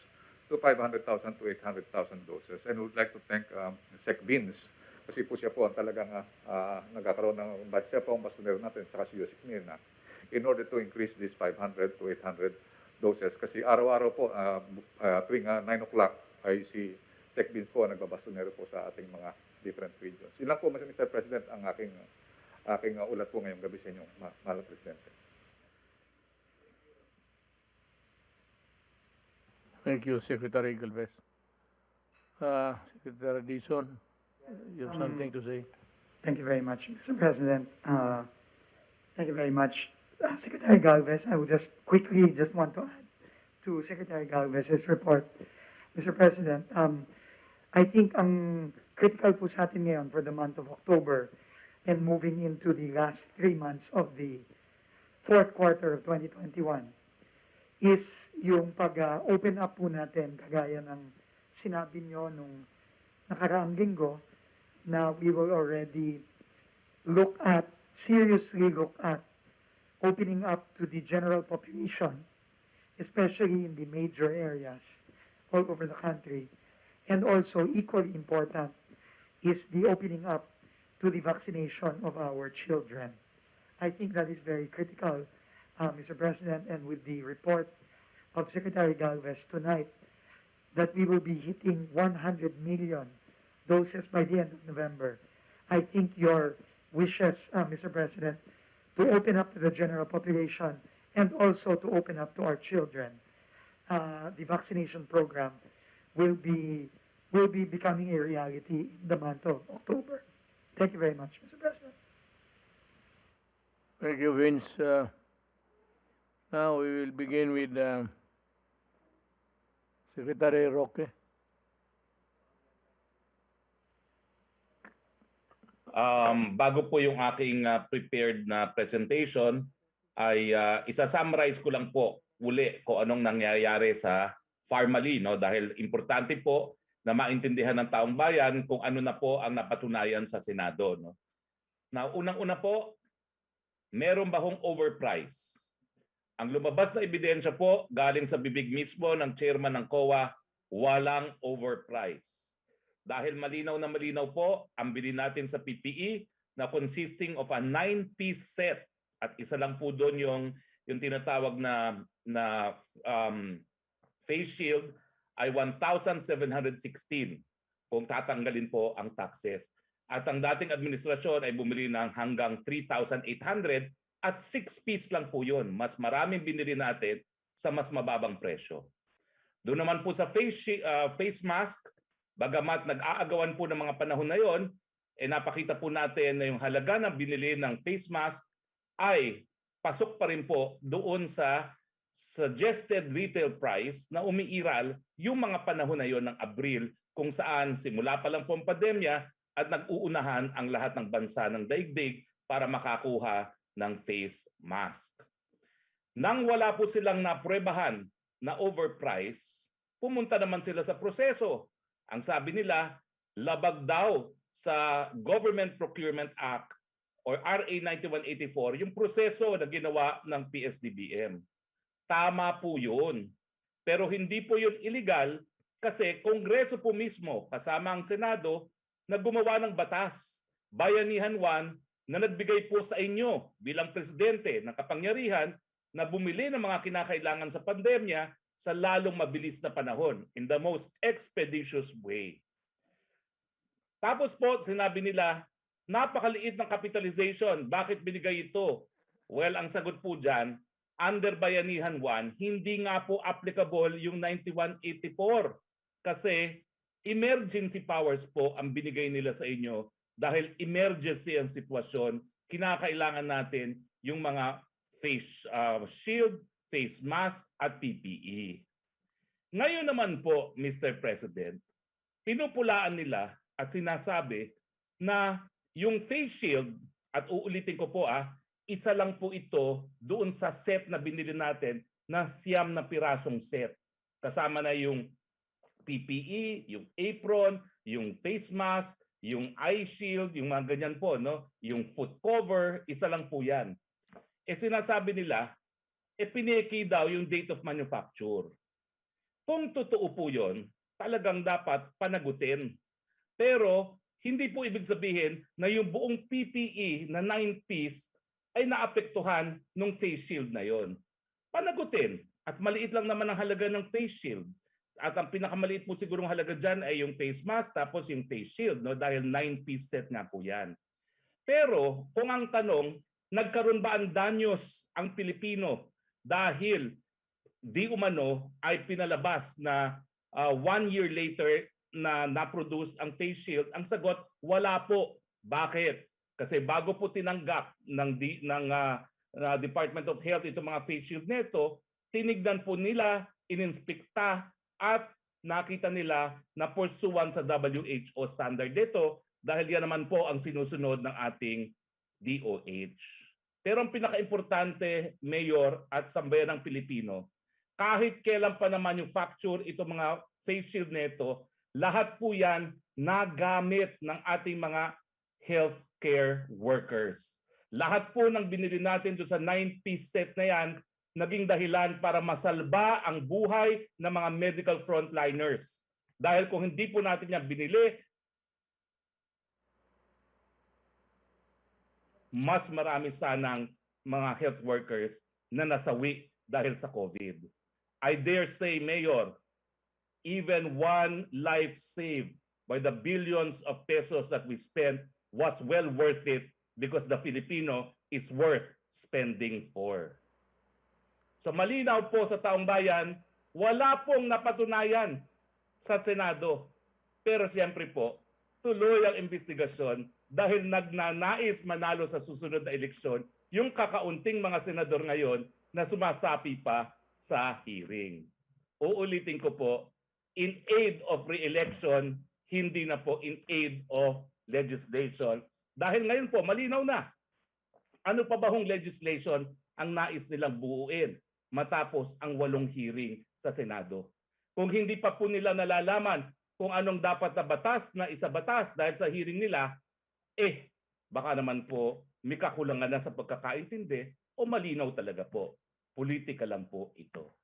to 500,000 to 800,000 doses. And we would like to thank Sec Vince kasi po siya po ang talagang nagkakaroon ng siya po ang bastonero natin saka si Yosik Mirna in order to increase this 500 to 800 doses. Kasi araw-araw po tuwing 9 o'clock ay si Sec Vince po ang nagbabastonero po sa ating mga different regions. Yun lang po, Mr. President, ang aking ulat po ngayong gabi sa inyo, mahal na Presidente. Thank you, Secretary Galvez. Secretary Dizon, you have something to say? Thank you very much, Mr. President. Thank you very much, Secretary Galvez. I would just quickly want to add to Secretary Galvez's report. Mr. President, I think ang critical po sa atin ngayon for the month of October and moving into the last 3 months of the fourth quarter of 2021 is yung pag-open up po natin, kagaya ng sinabi nyo nung nakaraang linggo, na we will already seriously look at opening up to the general population, especially in the major areas all over the country. And also, equally important, is the opening up to the vaccination of our children. I think that is very critical, Mr. President, and with the report of Secretary Galvez tonight, that we will be hitting 100 million doses by the end of November. I think your wishes, Mr. President, to open up to the general population and also to open up to our children, the vaccination program will be becoming a reality in the month of October. Thank you very much, Mr. President. Thank you, Vince. Now we will begin with Secretary Roque. Bago po yung aking prepared na presentation, ay isa-summarize ko lang po uli kung anong nangyayari sa Pharmaly, no? Dahil importante po na maintindihan ng taong bayan kung ano na po ang napatunayan sa Senado, no? Now, unang-una po, meron ba hong overprice? Ang lumabas na ebidensya po galing sa bibig mismo ng chairman ng COA, walang overprice. Dahil malinaw na malinaw po ang bilhin natin sa PPE na consisting of a 9-piece set at isa lang po doon yung tinatawag na face shield ay 1,716 kung tatanggalin po ang taxes. At ang dating administrasyon ay bumili ng hanggang 3,800 at 6-piece lang po yun. Mas maraming binili natin sa mas mababang presyo. Doon naman po sa face mask, bagamat nag-aagawan po ng mga panahon na yon, napakita po natin na yung halaga na binili ng face mask ay pasok pa rin po doon sa suggested retail price na umiiral yung mga panahon na yon ng Abril, kung saan simula pa lang po ang pandemya at nag-uunahan ang lahat ng bansa ng daigdig para makakuha ng face mask. Nang wala po silang napruebahan na overprice, pumunta naman sila sa proseso. Ang sabi nila, labag daw sa Government Procurement Act or RA 9184 yung proseso na ginawa ng PSDBM. Tama po yun. Pero hindi po yun illegal kasi Kongreso po mismo kasama ang Senado na gumawa ng batas, Bayanihan 1, na nagbigay po sa inyo bilang presidente ng kapangyarihan na bumili ng mga kinakailangan sa pandemya sa lalong mabilis na panahon in the most expeditious way. Tapos po, sinabi nila, napakaliit ng capitalization. Bakit binigay ito? Well, ang sagot po dyan, under Bayanihan 1, hindi nga po applicable yung 9184 kasi emergency powers po ang binigay nila sa inyo dahil emergency ang sitwasyon, kinakailangan natin yung mga face shield, face mask at PPE. Ngayon naman po, Mr. President, pinupulaan nila at sinasabi na yung face shield, at uulitin ko po isa lang po ito doon sa set na binili natin na 9 na pirasong set. Kasama na yung PPE, yung apron, yung face mask, yung eye shield, yung mga ganyan po, no? Yung foot cover, isa lang po yan. Sinasabi nila, pineki daw yung date of manufacture. Kung totoo po yun, talagang dapat panagutin. Pero hindi po ibig sabihin na yung buong PPE na 9-piece ay naapektuhan ng face shield na yon. Panagutin. At maliit lang naman ang halaga ng face shield. At ang pinakamaliit po sigurong halaga dyan ay yung face mask tapos yung face shield, no? Dahil 9-piece set nga po yan. Pero kung ang tanong, nagkaroon ba ang danyos ang Pilipino dahil di umano ay pinalabas na 1 year later na na-produce ang face shield? Ang sagot, wala po. Bakit? Kasi bago po tinanggap ng Department of Health itong mga face shield nito, tinignan po nila, ininspekta at nakita nila na pursuant sa WHO standard dito dahil yan naman po ang sinusunod ng ating DOH. Pero ang pinaka-importante, Mayor at sambayan ng Pilipino, kahit kailan pa na manufacture itong mga face shield nito, lahat po yan nagamit ng ating mga healthcare workers. Lahat po ng binili natin doon sa 9-piece set na yan, naging dahilan para masalba ang buhay ng mga medical frontliners. Dahil kung hindi po natin yan binili, mas marami sanang mga health workers na nasawi dahil sa COVID. I dare say, Mayor, even one life saved by the billions of pesos that we spent was well worth it because the Filipino is worth spending for. So malinaw po sa taong bayan, wala pong napatunayan sa Senado. Pero siyempre po, tuloy ang investigasyon dahil nagnanais manalo sa susunod na eleksyon yung kakaunting mga senador ngayon na sumasapi pa sa hearing. Uulitin ko po, in aid of re-election, hindi na po in aid of legislation. Dahil ngayon po, malinaw na. Ano pa ba hong legislation ang nais nilang buuin matapos ang 8 hearing sa Senado? Kung hindi pa po nila nalalaman kung anong dapat na batas na isabatas dahil sa hearing nila, baka naman po may kakulangan na sa pagkakaintindi o malinaw talaga po. Politika lang po ito.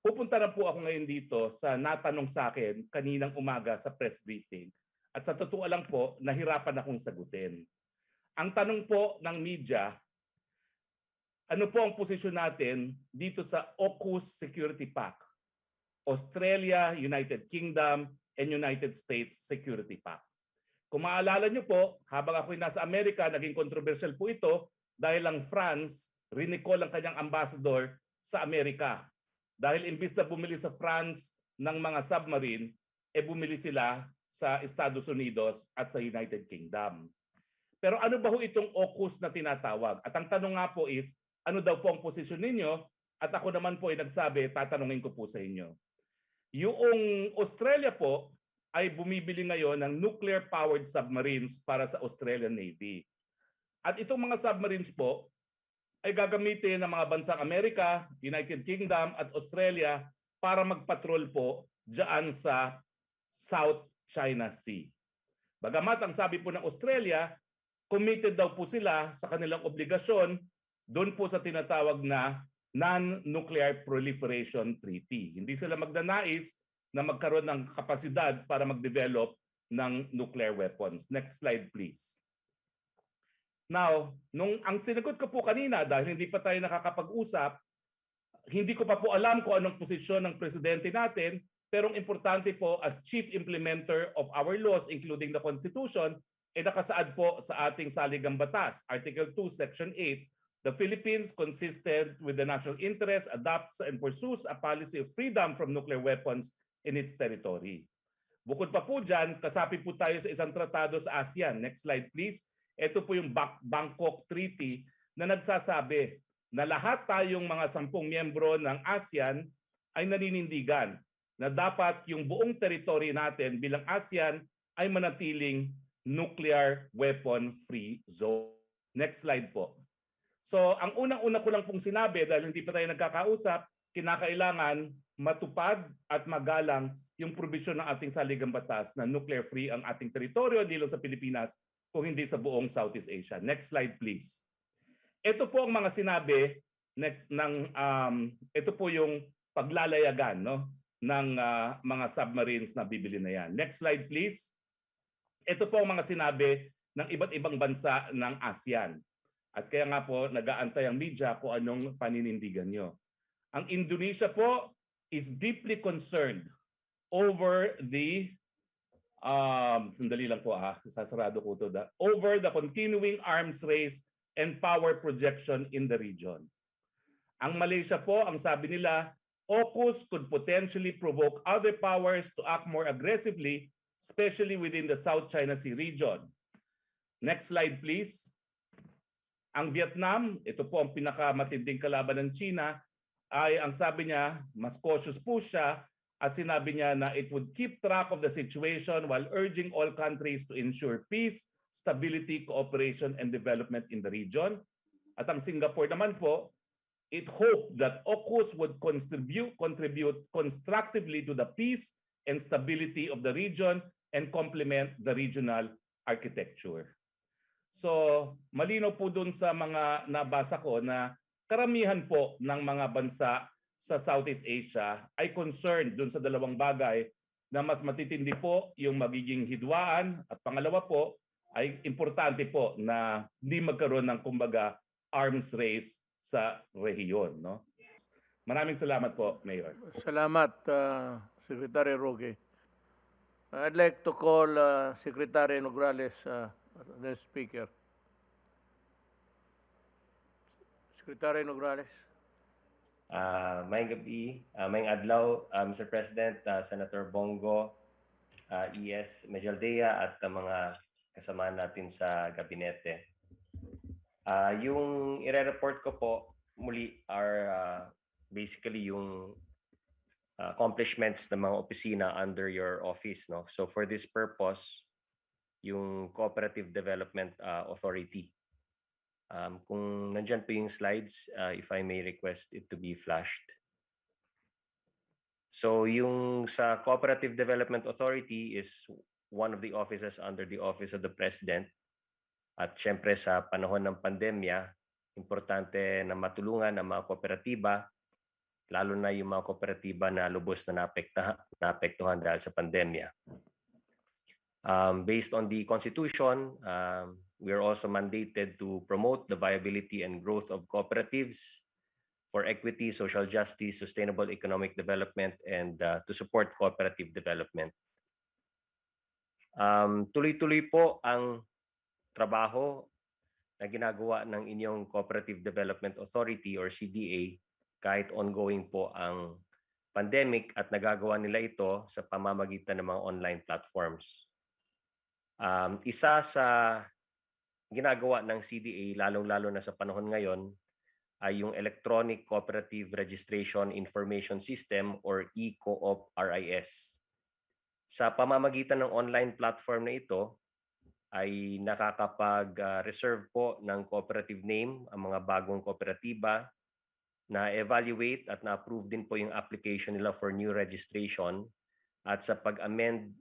Pupunta na po ako ngayon dito sa natanong sa akin kaninang umaga sa press briefing at sa totoo lang po, nahirapan akong sagutin. Ang tanong po ng media, ano po ang posisyon natin dito sa AUKUS Security Pact? Australia, United Kingdom, and United States Security Pact. Kung maalala nyo po, habang ako'y nasa Amerika, naging controversial po ito dahil ang France, rinicall ang kanyang ambassador sa Amerika. Dahil imbis na bumili sa France ng mga submarine, bumili sila sa Estados Unidos at sa United Kingdom. Pero ano ba ho itong AUKUS na tinatawag? At ang tanong nga po is, ano daw po ang posisyon ninyo? At ako naman po ay nagsabi, tatanungin ko po sa inyo. Yung Australia po ay bumibili ngayon ng nuclear-powered submarines para sa Australian Navy. At itong mga submarines po ay gagamitin ng mga bansang Amerika, United Kingdom at Australia para magpatrol po dyan sa South China Sea. Bagamat ang sabi po ng Australia, committed daw po sila sa kanilang obligasyon doon po sa tinatawag na Non-Nuclear Proliferation Treaty. Hindi sila magnanais na magkaroon ng kapasidad para mag-develop ng nuclear weapons. Next slide please. Now, ang sinagot ko po kanina, dahil hindi pa tayo nakakapag-usap, hindi ko pa po alam kung anong posisyon ng presidente natin, pero ang importante po as chief implementer of our laws, including the Constitution, nakasaad po sa ating saligang batas, Article 2, Section 8, the Philippines, consistent with the national interest, adopts and pursues a policy of freedom from nuclear weapons in its territory. Bukod pa po dyan, kasapi po tayo sa isang tratado sa ASEAN. Next slide please. Ito po yung Bangkok Treaty na nagsasabi na lahat tayong mga 10 miyembro ng ASEAN ay naninindigan na dapat yung buong teritoryo natin bilang ASEAN ay manatiling nuclear weapon-free zone. Next slide po. So ang unang-una ko lang pong sinabi, dahil hindi pa tayo nagkakausap, kinakailangan matupad at magalang yung probisyon ng ating saligang batas na nuclear-free ang ating teritoryo, hindi lang sa Pilipinas, kung hindi sa buong Southeast Asia. Next slide please. Ito po ang mga sinabi ito po yung paglalayagan, no, ng mga submarines na bibili na yan. Next slide please. Ito po ang mga sinabi ng iba't ibang bansa ng ASEAN. At kaya nga po nag-aantay ang media kung anong paninindigan nyo. Ang Indonesia po is deeply concerned over the sandali lang po sasarado ko to, over the continuing arms race and power projection in the region. Ang Malaysia po, ang sabi nila, AUKUS could potentially provoke other powers to act more aggressively, especially within the South China Sea region. Next slide please. Ang Vietnam, ito po ang pinakamatinding kalaban ng China, ay ang sabi niya, mas cautious po siya at sinabi niya na it would keep track of the situation while urging all countries to ensure peace, stability, cooperation, and development in the region. At ang Singapore naman po, it hoped that AUKUS would contribute constructively to the peace and stability of the region and complement the regional architecture. So, malinaw po dun sa mga nabasa ko na karamihan po ng mga bansa sa Southeast Asia ay concerned dun sa dalawang bagay na mas matitindi po yung magiging hidwaan at pangalawa po ay importante po na hindi magkaroon ng kumbaga arms race sa rehiyon, no? Maraming salamat po, Mayor. Salamat, Secretary Roque. I'd like to call Secretary Nograles the speaker. Secretary Nograles. Maayong gabi, maayong adlaw, Mr. President, Senator Bongo, ES Mejaldea at mga kasama natin sa gabinete. Yung ire-report ko po muli are basically yung accomplishments ng mga opisina under your office, no? So for this purpose, yung Cooperative Development Authority. Kung nandyan po yung slides, if I may request it to be flashed. So yung sa Cooperative Development Authority is one of the offices under the Office of the President. At syempre sa panahon ng pandemya, importante na matulungan ang mga kooperatiba, lalo na yung mga kooperatiba na lubos na naapektuhan dahil sa pandemya. Based on the Constitution, we are also mandated to promote the viability and growth of cooperatives for equity, social justice, sustainable economic development, and to support cooperative development. Tuloy-tuloy po ang trabaho na ginagawa ng inyong Cooperative Development Authority or CDA kahit ongoing po ang pandemic at nagagawa nila ito sa pamamagitan ng mga online platforms. Isa sa ginagawa ng CDA, lalong-lalo na sa panahon ngayon, ay yung Electronic Cooperative Registration Information System or eCoop RIS. Sa pamamagitan ng online platform na ito, ay nakakapag-reserve po ng cooperative name ang mga bagong kooperatiba, na evaluate at na-approve din po yung application nila for new registration at sa pag-amend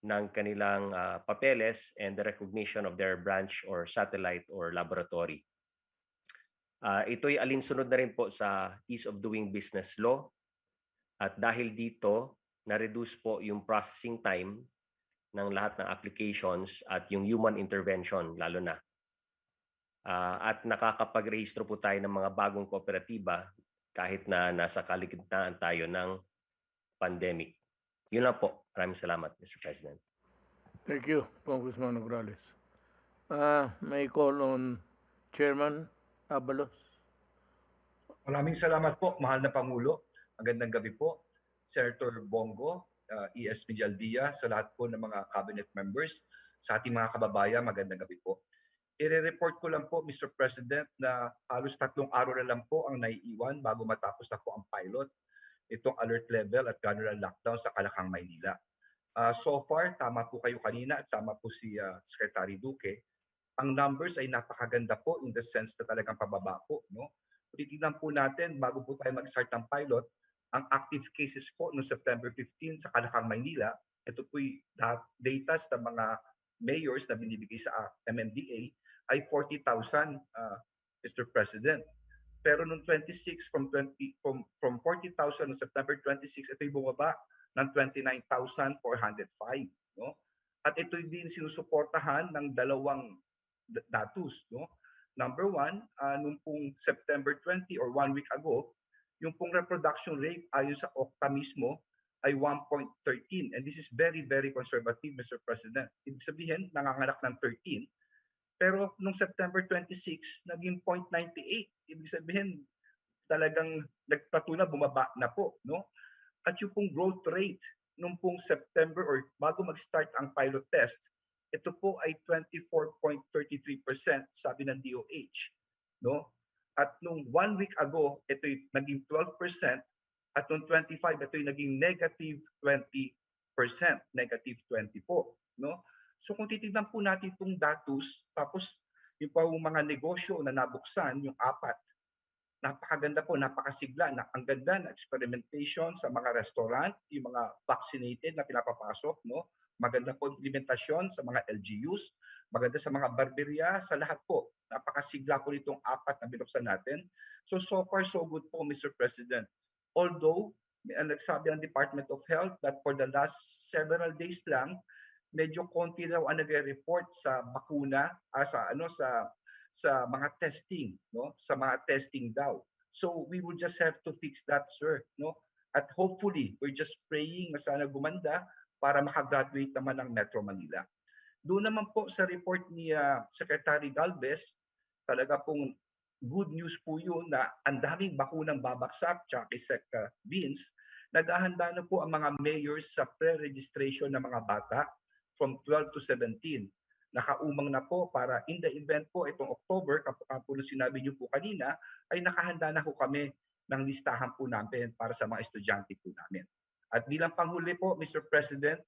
ng kanilang papeles and the recognition of their branch or satellite or laboratory. Ito'y alinsunod na rin po sa ease of doing business law at dahil dito, na-reduce po yung processing time ng lahat ng applications at yung human intervention lalo na. at nakakapag-rehistro po tayo ng mga bagong kooperatiba kahit na nasa kaligtaan tayo ng pandemic. Yun lang po. Maraming salamat, Mr. President. Thank you, Congressman Nograles. May call on Chairman Abalos. Maraming salamat po, mahal na Pangulo. Magandang gabi po, Senator Bongo, ES Medialdia, sa lahat po ng mga cabinet members, sa ating mga kababayan, magandang gabi po. I-report ko lang po, Mr. President, na halos 3 araw na lang po ang naiiwan bago matapos na po ang pilot, itong alert level at general lockdown sa Kalakang, Maynila. So far, tama po kayo kanina at sama po si Secretary Duque, ang numbers ay napakaganda po in the sense na talagang pababa po. No? Titignan po natin, bago po tayo mag-start ng pilot, ang active cases po noong September 15 sa Kalakang, Maynila. Ito po'y data sa mga mayors na binibigay sa MMDA ay 40,000, Mr. President. Pero noong 26, from 40,000 noong September 26, ito'y bumaba ng 29,405. No? At ito'y din sinusuportahan ng dalawang datos. No? Number one, noong pong September 20 or 1 week ago, yung pong reproduction rate ayon sa Okta mismo ay 1.13. And this is very, very conservative, Mr. President. Ibig sabihin, nanganganak ng 13. Pero noong September 26, naging 0.98. Ibig sabihin, talagang nagpatuna, bumaba na po. No? At yung pong growth rate noong pong September or bago mag-start ang pilot test, ito po ay 24.33%, sabi ng DOH. No? At nung 1 week ago, ito ay naging 12%. At nung 25, ito ay naging negative 20%. Negative 20 po. No? So kung titignan po natin itong datos, tapos yung pa mga negosyo na nabuksan, yung 4, napakaganda po, napakasigla. Ang ganda na experimentation sa mga restaurant, yung mga vaccinated na pinapapasok. No? Maganda po implementasyon sa mga LGUs, maganda sa mga barberia, sa lahat po. Napakasigla po nitong 4 na binuksan natin. So far, so good po, Mr. President. Although, nagsabi ang Department of Health that for the last several days lang, medyo konti raw ang nagre-report sa bakuna, sa mga testing, no? Sa mga testing daw. So we will just have to fix that, sir. No? At hopefully, we're just praying na sana gumanda para makagraduate naman ng Metro Manila. Doon naman po sa report ni Secretary Galvez, talaga pong good news po yun na ang daming bakunang babaksak, tsaka kay Sec. Vince, naghahanda na po ang mga mayors sa pre-registration ng mga bata from 12 to 17. Nakaumang na po para in the event po itong October, kapag sinabi niyo po kanina, ay nakahanda na po kami ng listahan po namin para sa mga estudyante po namin. At bilang panghuli po, Mr. President,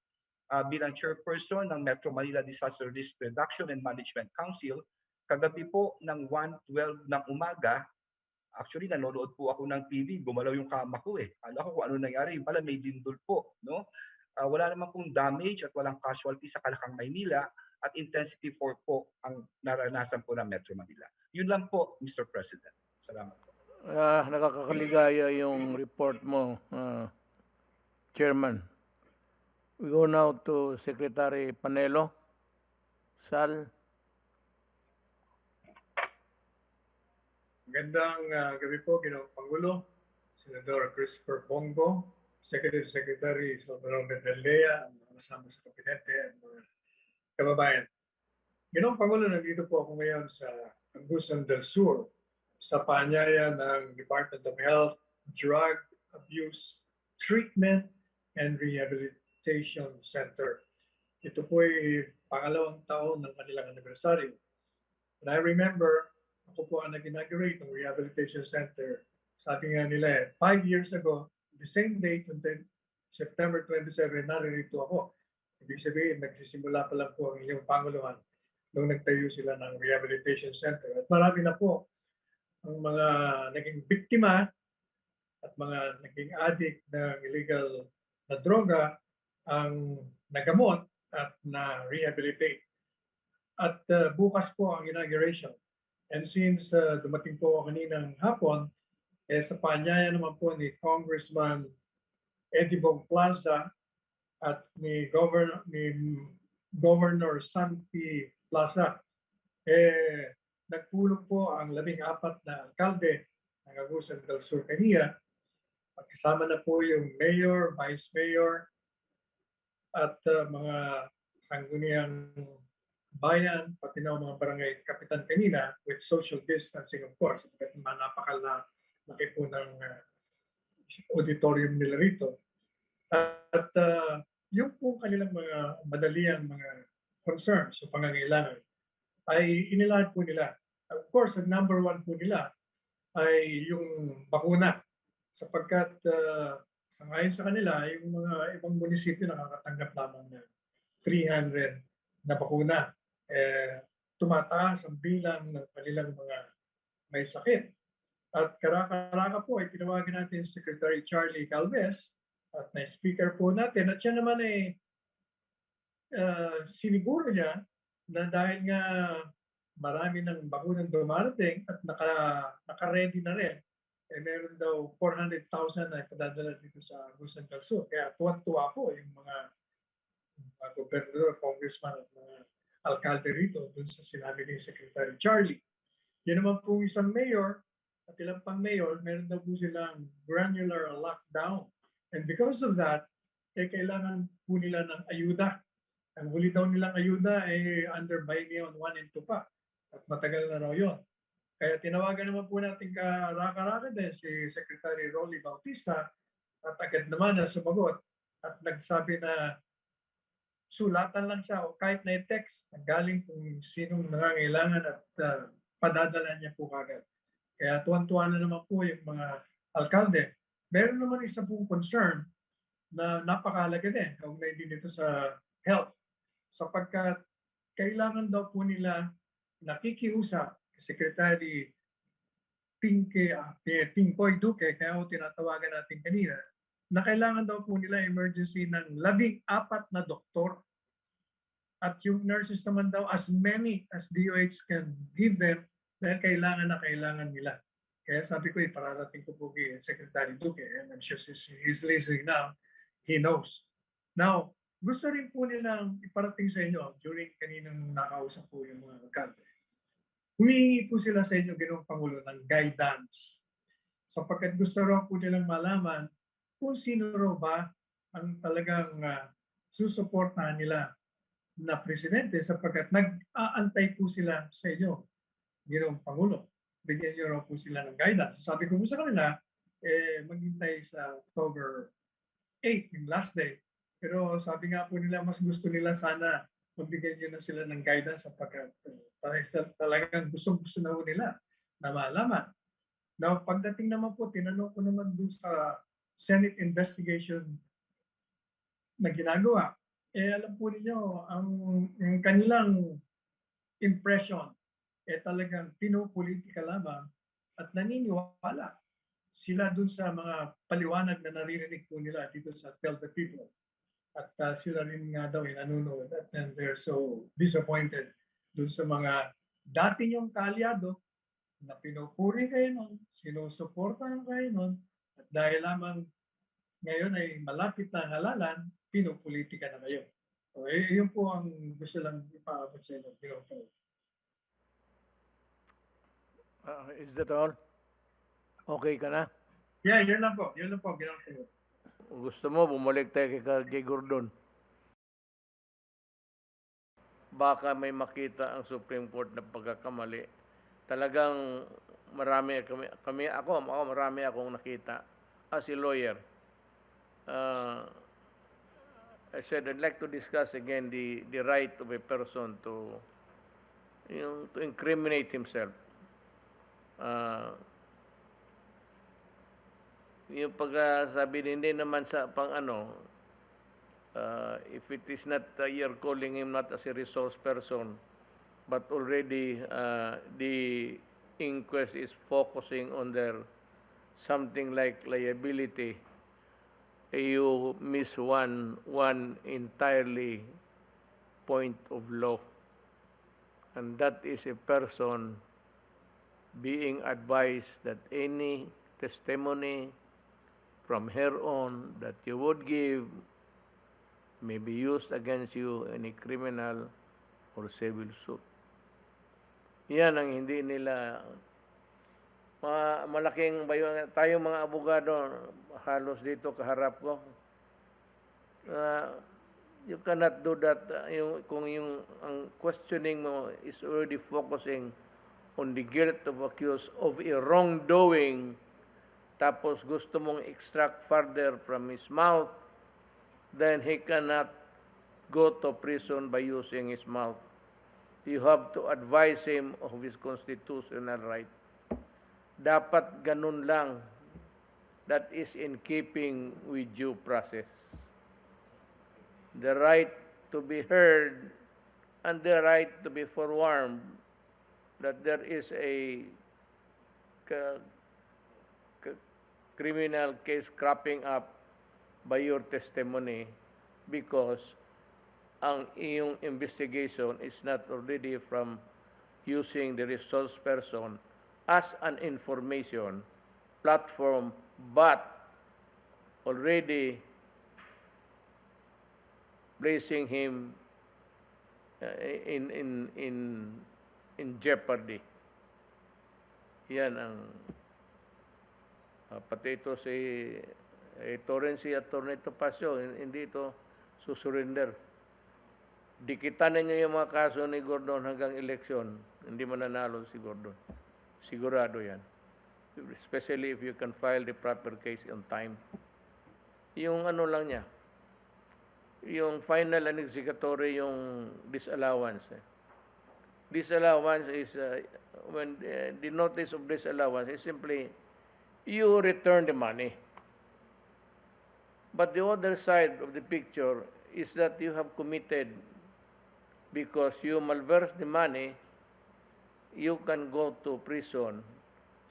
bilang chairperson ng Metro Manila Disaster Risk Reduction and Management Council, kagabi po ng 1:12 ng umaga, actually nanonood po ako ng TV, gumalaw yung kama ko eh. Alam ko kung ano nangyari, yung pala may dindol po. No? Wala naman pong damage at walang casualty sa Kalakang, Maynila at intensity 4 po ang naranasan po ng Metro Manila. Yun lang po, Mr. President. Salamat po. Nakakakaligaya yung report mo, Chairman. We go now to Secretary Panelo. Sal. Magandang gabi po, Ginoong Pangulo, Senador Christopher Bongo, Executive Secretary Salvador Medellea, ang mga kasama sa kabinete at mga kababayan. Ginoong Pangulo, nandito po ako ngayon sa Agusan del Sur sa paanyaya ng Department of Health, Drug Abuse Treatment and Rehabilitation Center. Ito po ay pangalawang taon ng kanilang anibersaryo. And I remember, ako po ang nag-inaugurate ng Rehabilitation Center. Sabi nga nila, 5 years ago, the same date, September 27, naririto ako. Ibig sabihin, nagsisimula pa lang po ang inyong panguluhan nung nagtayo sila ng Rehabilitation Center. At marami na po ang mga naging biktima at mga naging addict ng illegal na droga ang nagamot at na-rehabilitate. At bukas po ang inauguration. And since dumating po kaninang hapon, sa paanyaya naman po ni Congressman Eddie Bong Plaza at ni Governor Santi Plaza, nagpulong po ang 14 na alkalde ng Agusan del Sur kanina. Pagkasama na po yung mayor, vice mayor, at mga sangguniang bayan, pati na mga barangay kapitan kanina with social distancing of course. Napakal na laki po ng auditorium nila rito. At yung po kanilang mga madaliang mga concerns o pangangailangan ay inilahad po nila. Of course, ang number one po nila ay yung bakuna sapagkat sangayon sa kanila, yung mga ibang munisipyo nakakatanggap lamang ng 300 na bakuna. Tumataas ang bilang ng kanilang mga may sakit. At karaka-karaka po ay tinawagan natin si Secretary Charlie Calves at na-speaker po natin. At siya naman ay siniguro niya na dahil nga marami ng bakunang dumarating at naka-ready na rin, meron daw 400,000 na ipadadala dito sa Agusan del Sur. Kaya tuwan-tuwa po yung mga gobernador, congressman at mga alkalde rito dun sa sinabi ni Secretary Charlie. Yan naman po isang mayor at ilang pang mayor, meron daw po silang granular lockdown. And because of that, kailangan po nila ng ayuda. Ang huli daw nilang ayuda ay under Bailion 1 and 2 pa. At matagal na raw yun. Kaya tinawagan naman po natin karaka-raka din si Secretary Rolly Bautista at agad naman na sumagot at nagsabi na sulatan lang siya o kahit na text galing kung sinong nangangailangan at padadala niya po kagad. Kaya tuwan-tuwa na naman po yung mga alkalde. Meron naman isa pong concern na napakahalaga din, kaugnay din ito sa health, sapagkat kailangan daw po nila nakikiusap Secretary Pinkoy Duque, kaya ako tinatawagan natin kanina, na kailangan daw po nila emergency ng 14 na doktor. At yung nurses naman daw, as many as DOH can give them, dahil kailangan na kailangan nila. Kaya sabi ko, ipararating ko po kay Secretary Duque, and I'm sure he's listening now, he knows. Now, gusto rin po nilang iparating sa inyo during kaninang nakausap po yung mga alkalde. Humingi po sila sa inyo, Ginoong Pangulo, ng guidance. Sapagkat gusto raw po nilang malaman kung sino raw ba ang talagang susuportahan nila na presidente sapagkat nag-aantay po sila sa inyo, Ginoong Pangulo. Bigyan niyo raw po sila ng guidance. Sabi ko po sa kanila, maghintay sa October 8, yung last day. Pero sabi nga po nila, mas gusto nila sana magbigyan niyo na sila ng guidance sapagkat talagang gusto na po nila na malaman. Now, pagdating naman po, tinanong ko naman doon sa Senate investigation na ginagawa, alam po ninyo, ang kanilang impression, talagang pinupolitika lamang at naniniwala sila dun sa mga paliwanag na naririnig po nila dito sa Tell the People. At sila rin nga daw nanonood at then they're so disappointed dun sa mga dati niyong kaalyado na pinupuri kayo nun, sinusuportahan kayo nun, at dahil lamang ngayon ay malapit na ang halalan, pinupolitika na kayo. So, yun po ang gusto lang ipaabot sa inyo. Is that all? Okay ka na? Yeah, yun lang po. Yun lang po. Gusto mo, bumalik tayo kay Gordon. Baka may makita ang Supreme Court na pagkakamali. Talagang marami marami akong nakita as a lawyer. I said I'd like to discuss again the right of a person to incriminate himself. Yung pagsabi hindi naman sa if it is not you're calling him not as a resource person, but already the inquest is focusing on their something like liability, you miss one entirely point of law, and that is a person being advised that any testimony from here on that you would give may be used against you in a criminal or civil suit. Yan ang hindi nila malaking bayo. Tayong mga abogado, halos dito kaharap ko, you cannot do that kung yung ang questioning mo is already focusing on the guilt of accused of a wrongdoing, tapos gusto mong extract further from his mouth, then he cannot go to prison by using his mouth. You have to advise him of his constitutional right. Dapat ganun lang. That is in keeping with due process. The right to be heard and the right to be forewarned that there is a criminal case cropping up by your testimony because ang iyong investigation is not already from using the resource person as an information platform, but already placing him in jeopardy. Yan ang pati ito si Torrens, si Atty. Topacio, hindi ito susurrender. Dikitan ninyo yung mga kaso ni Gordon hanggang eleksyon, hindi mananalo si Gordon. Sigurado yan. Especially if you can file the proper case on time. Yung ano lang niya, yung final and executory, yung disallowance. Disallowance is, when the notice of disallowance is simply, you return the money. But the other side of the picture is that you have committed, because you malverse the money, you can go to prison.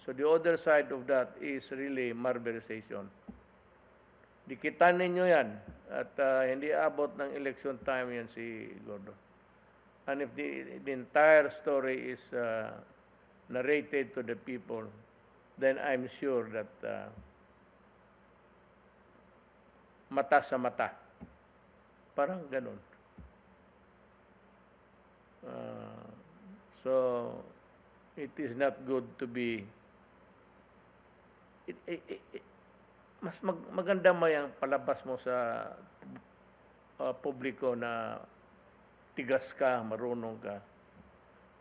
So the other side of that is really malversation. Dikitan ninyo yan at hindi abot ng election time yan si Gordon. And if the entire story is narrated to the people, then I'm sure that mata sa mata. Parang ganun. So, it is not good to be... mas maganda mo yung palabas mo sa publiko na tigas ka, marunong ka,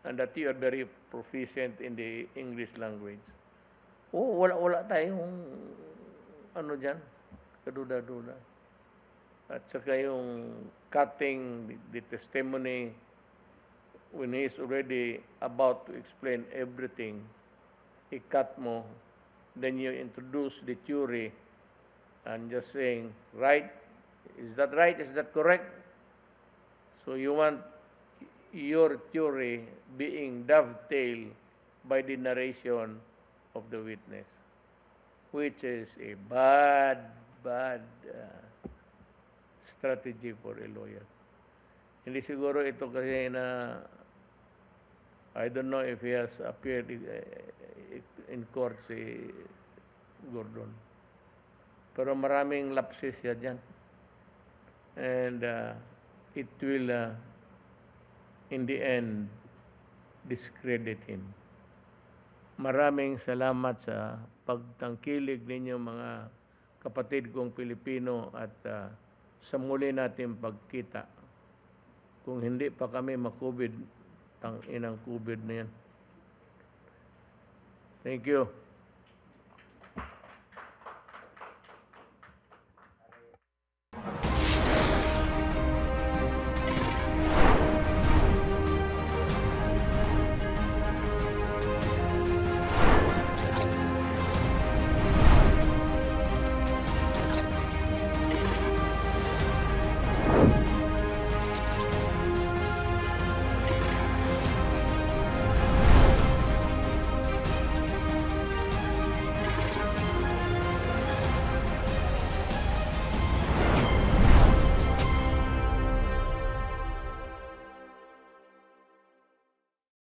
and that you are very proficient in the English language. Wala tayong ano dyan, kaduda-duda. At saka yung cutting the testimony when he is already about to explain everything, i-cut mo, then you introduce the theory and just saying, right? Is that right? Is that correct? So you want your theory being dovetailed by the narration of the witness, which is a bad strategy for a lawyer. Hindi siguro ito kasi na, I don't know if he has appeared in court si Gordon. Pero maraming lapses siya dyan. And it will, in the end, discredit him. Maraming salamat sa pagtangkilig ninyo mga kapatid kong Pilipino at sa muli natin pagkita. Kung hindi pa kami ma-COVID, tang inang COVID na yan. Thank you.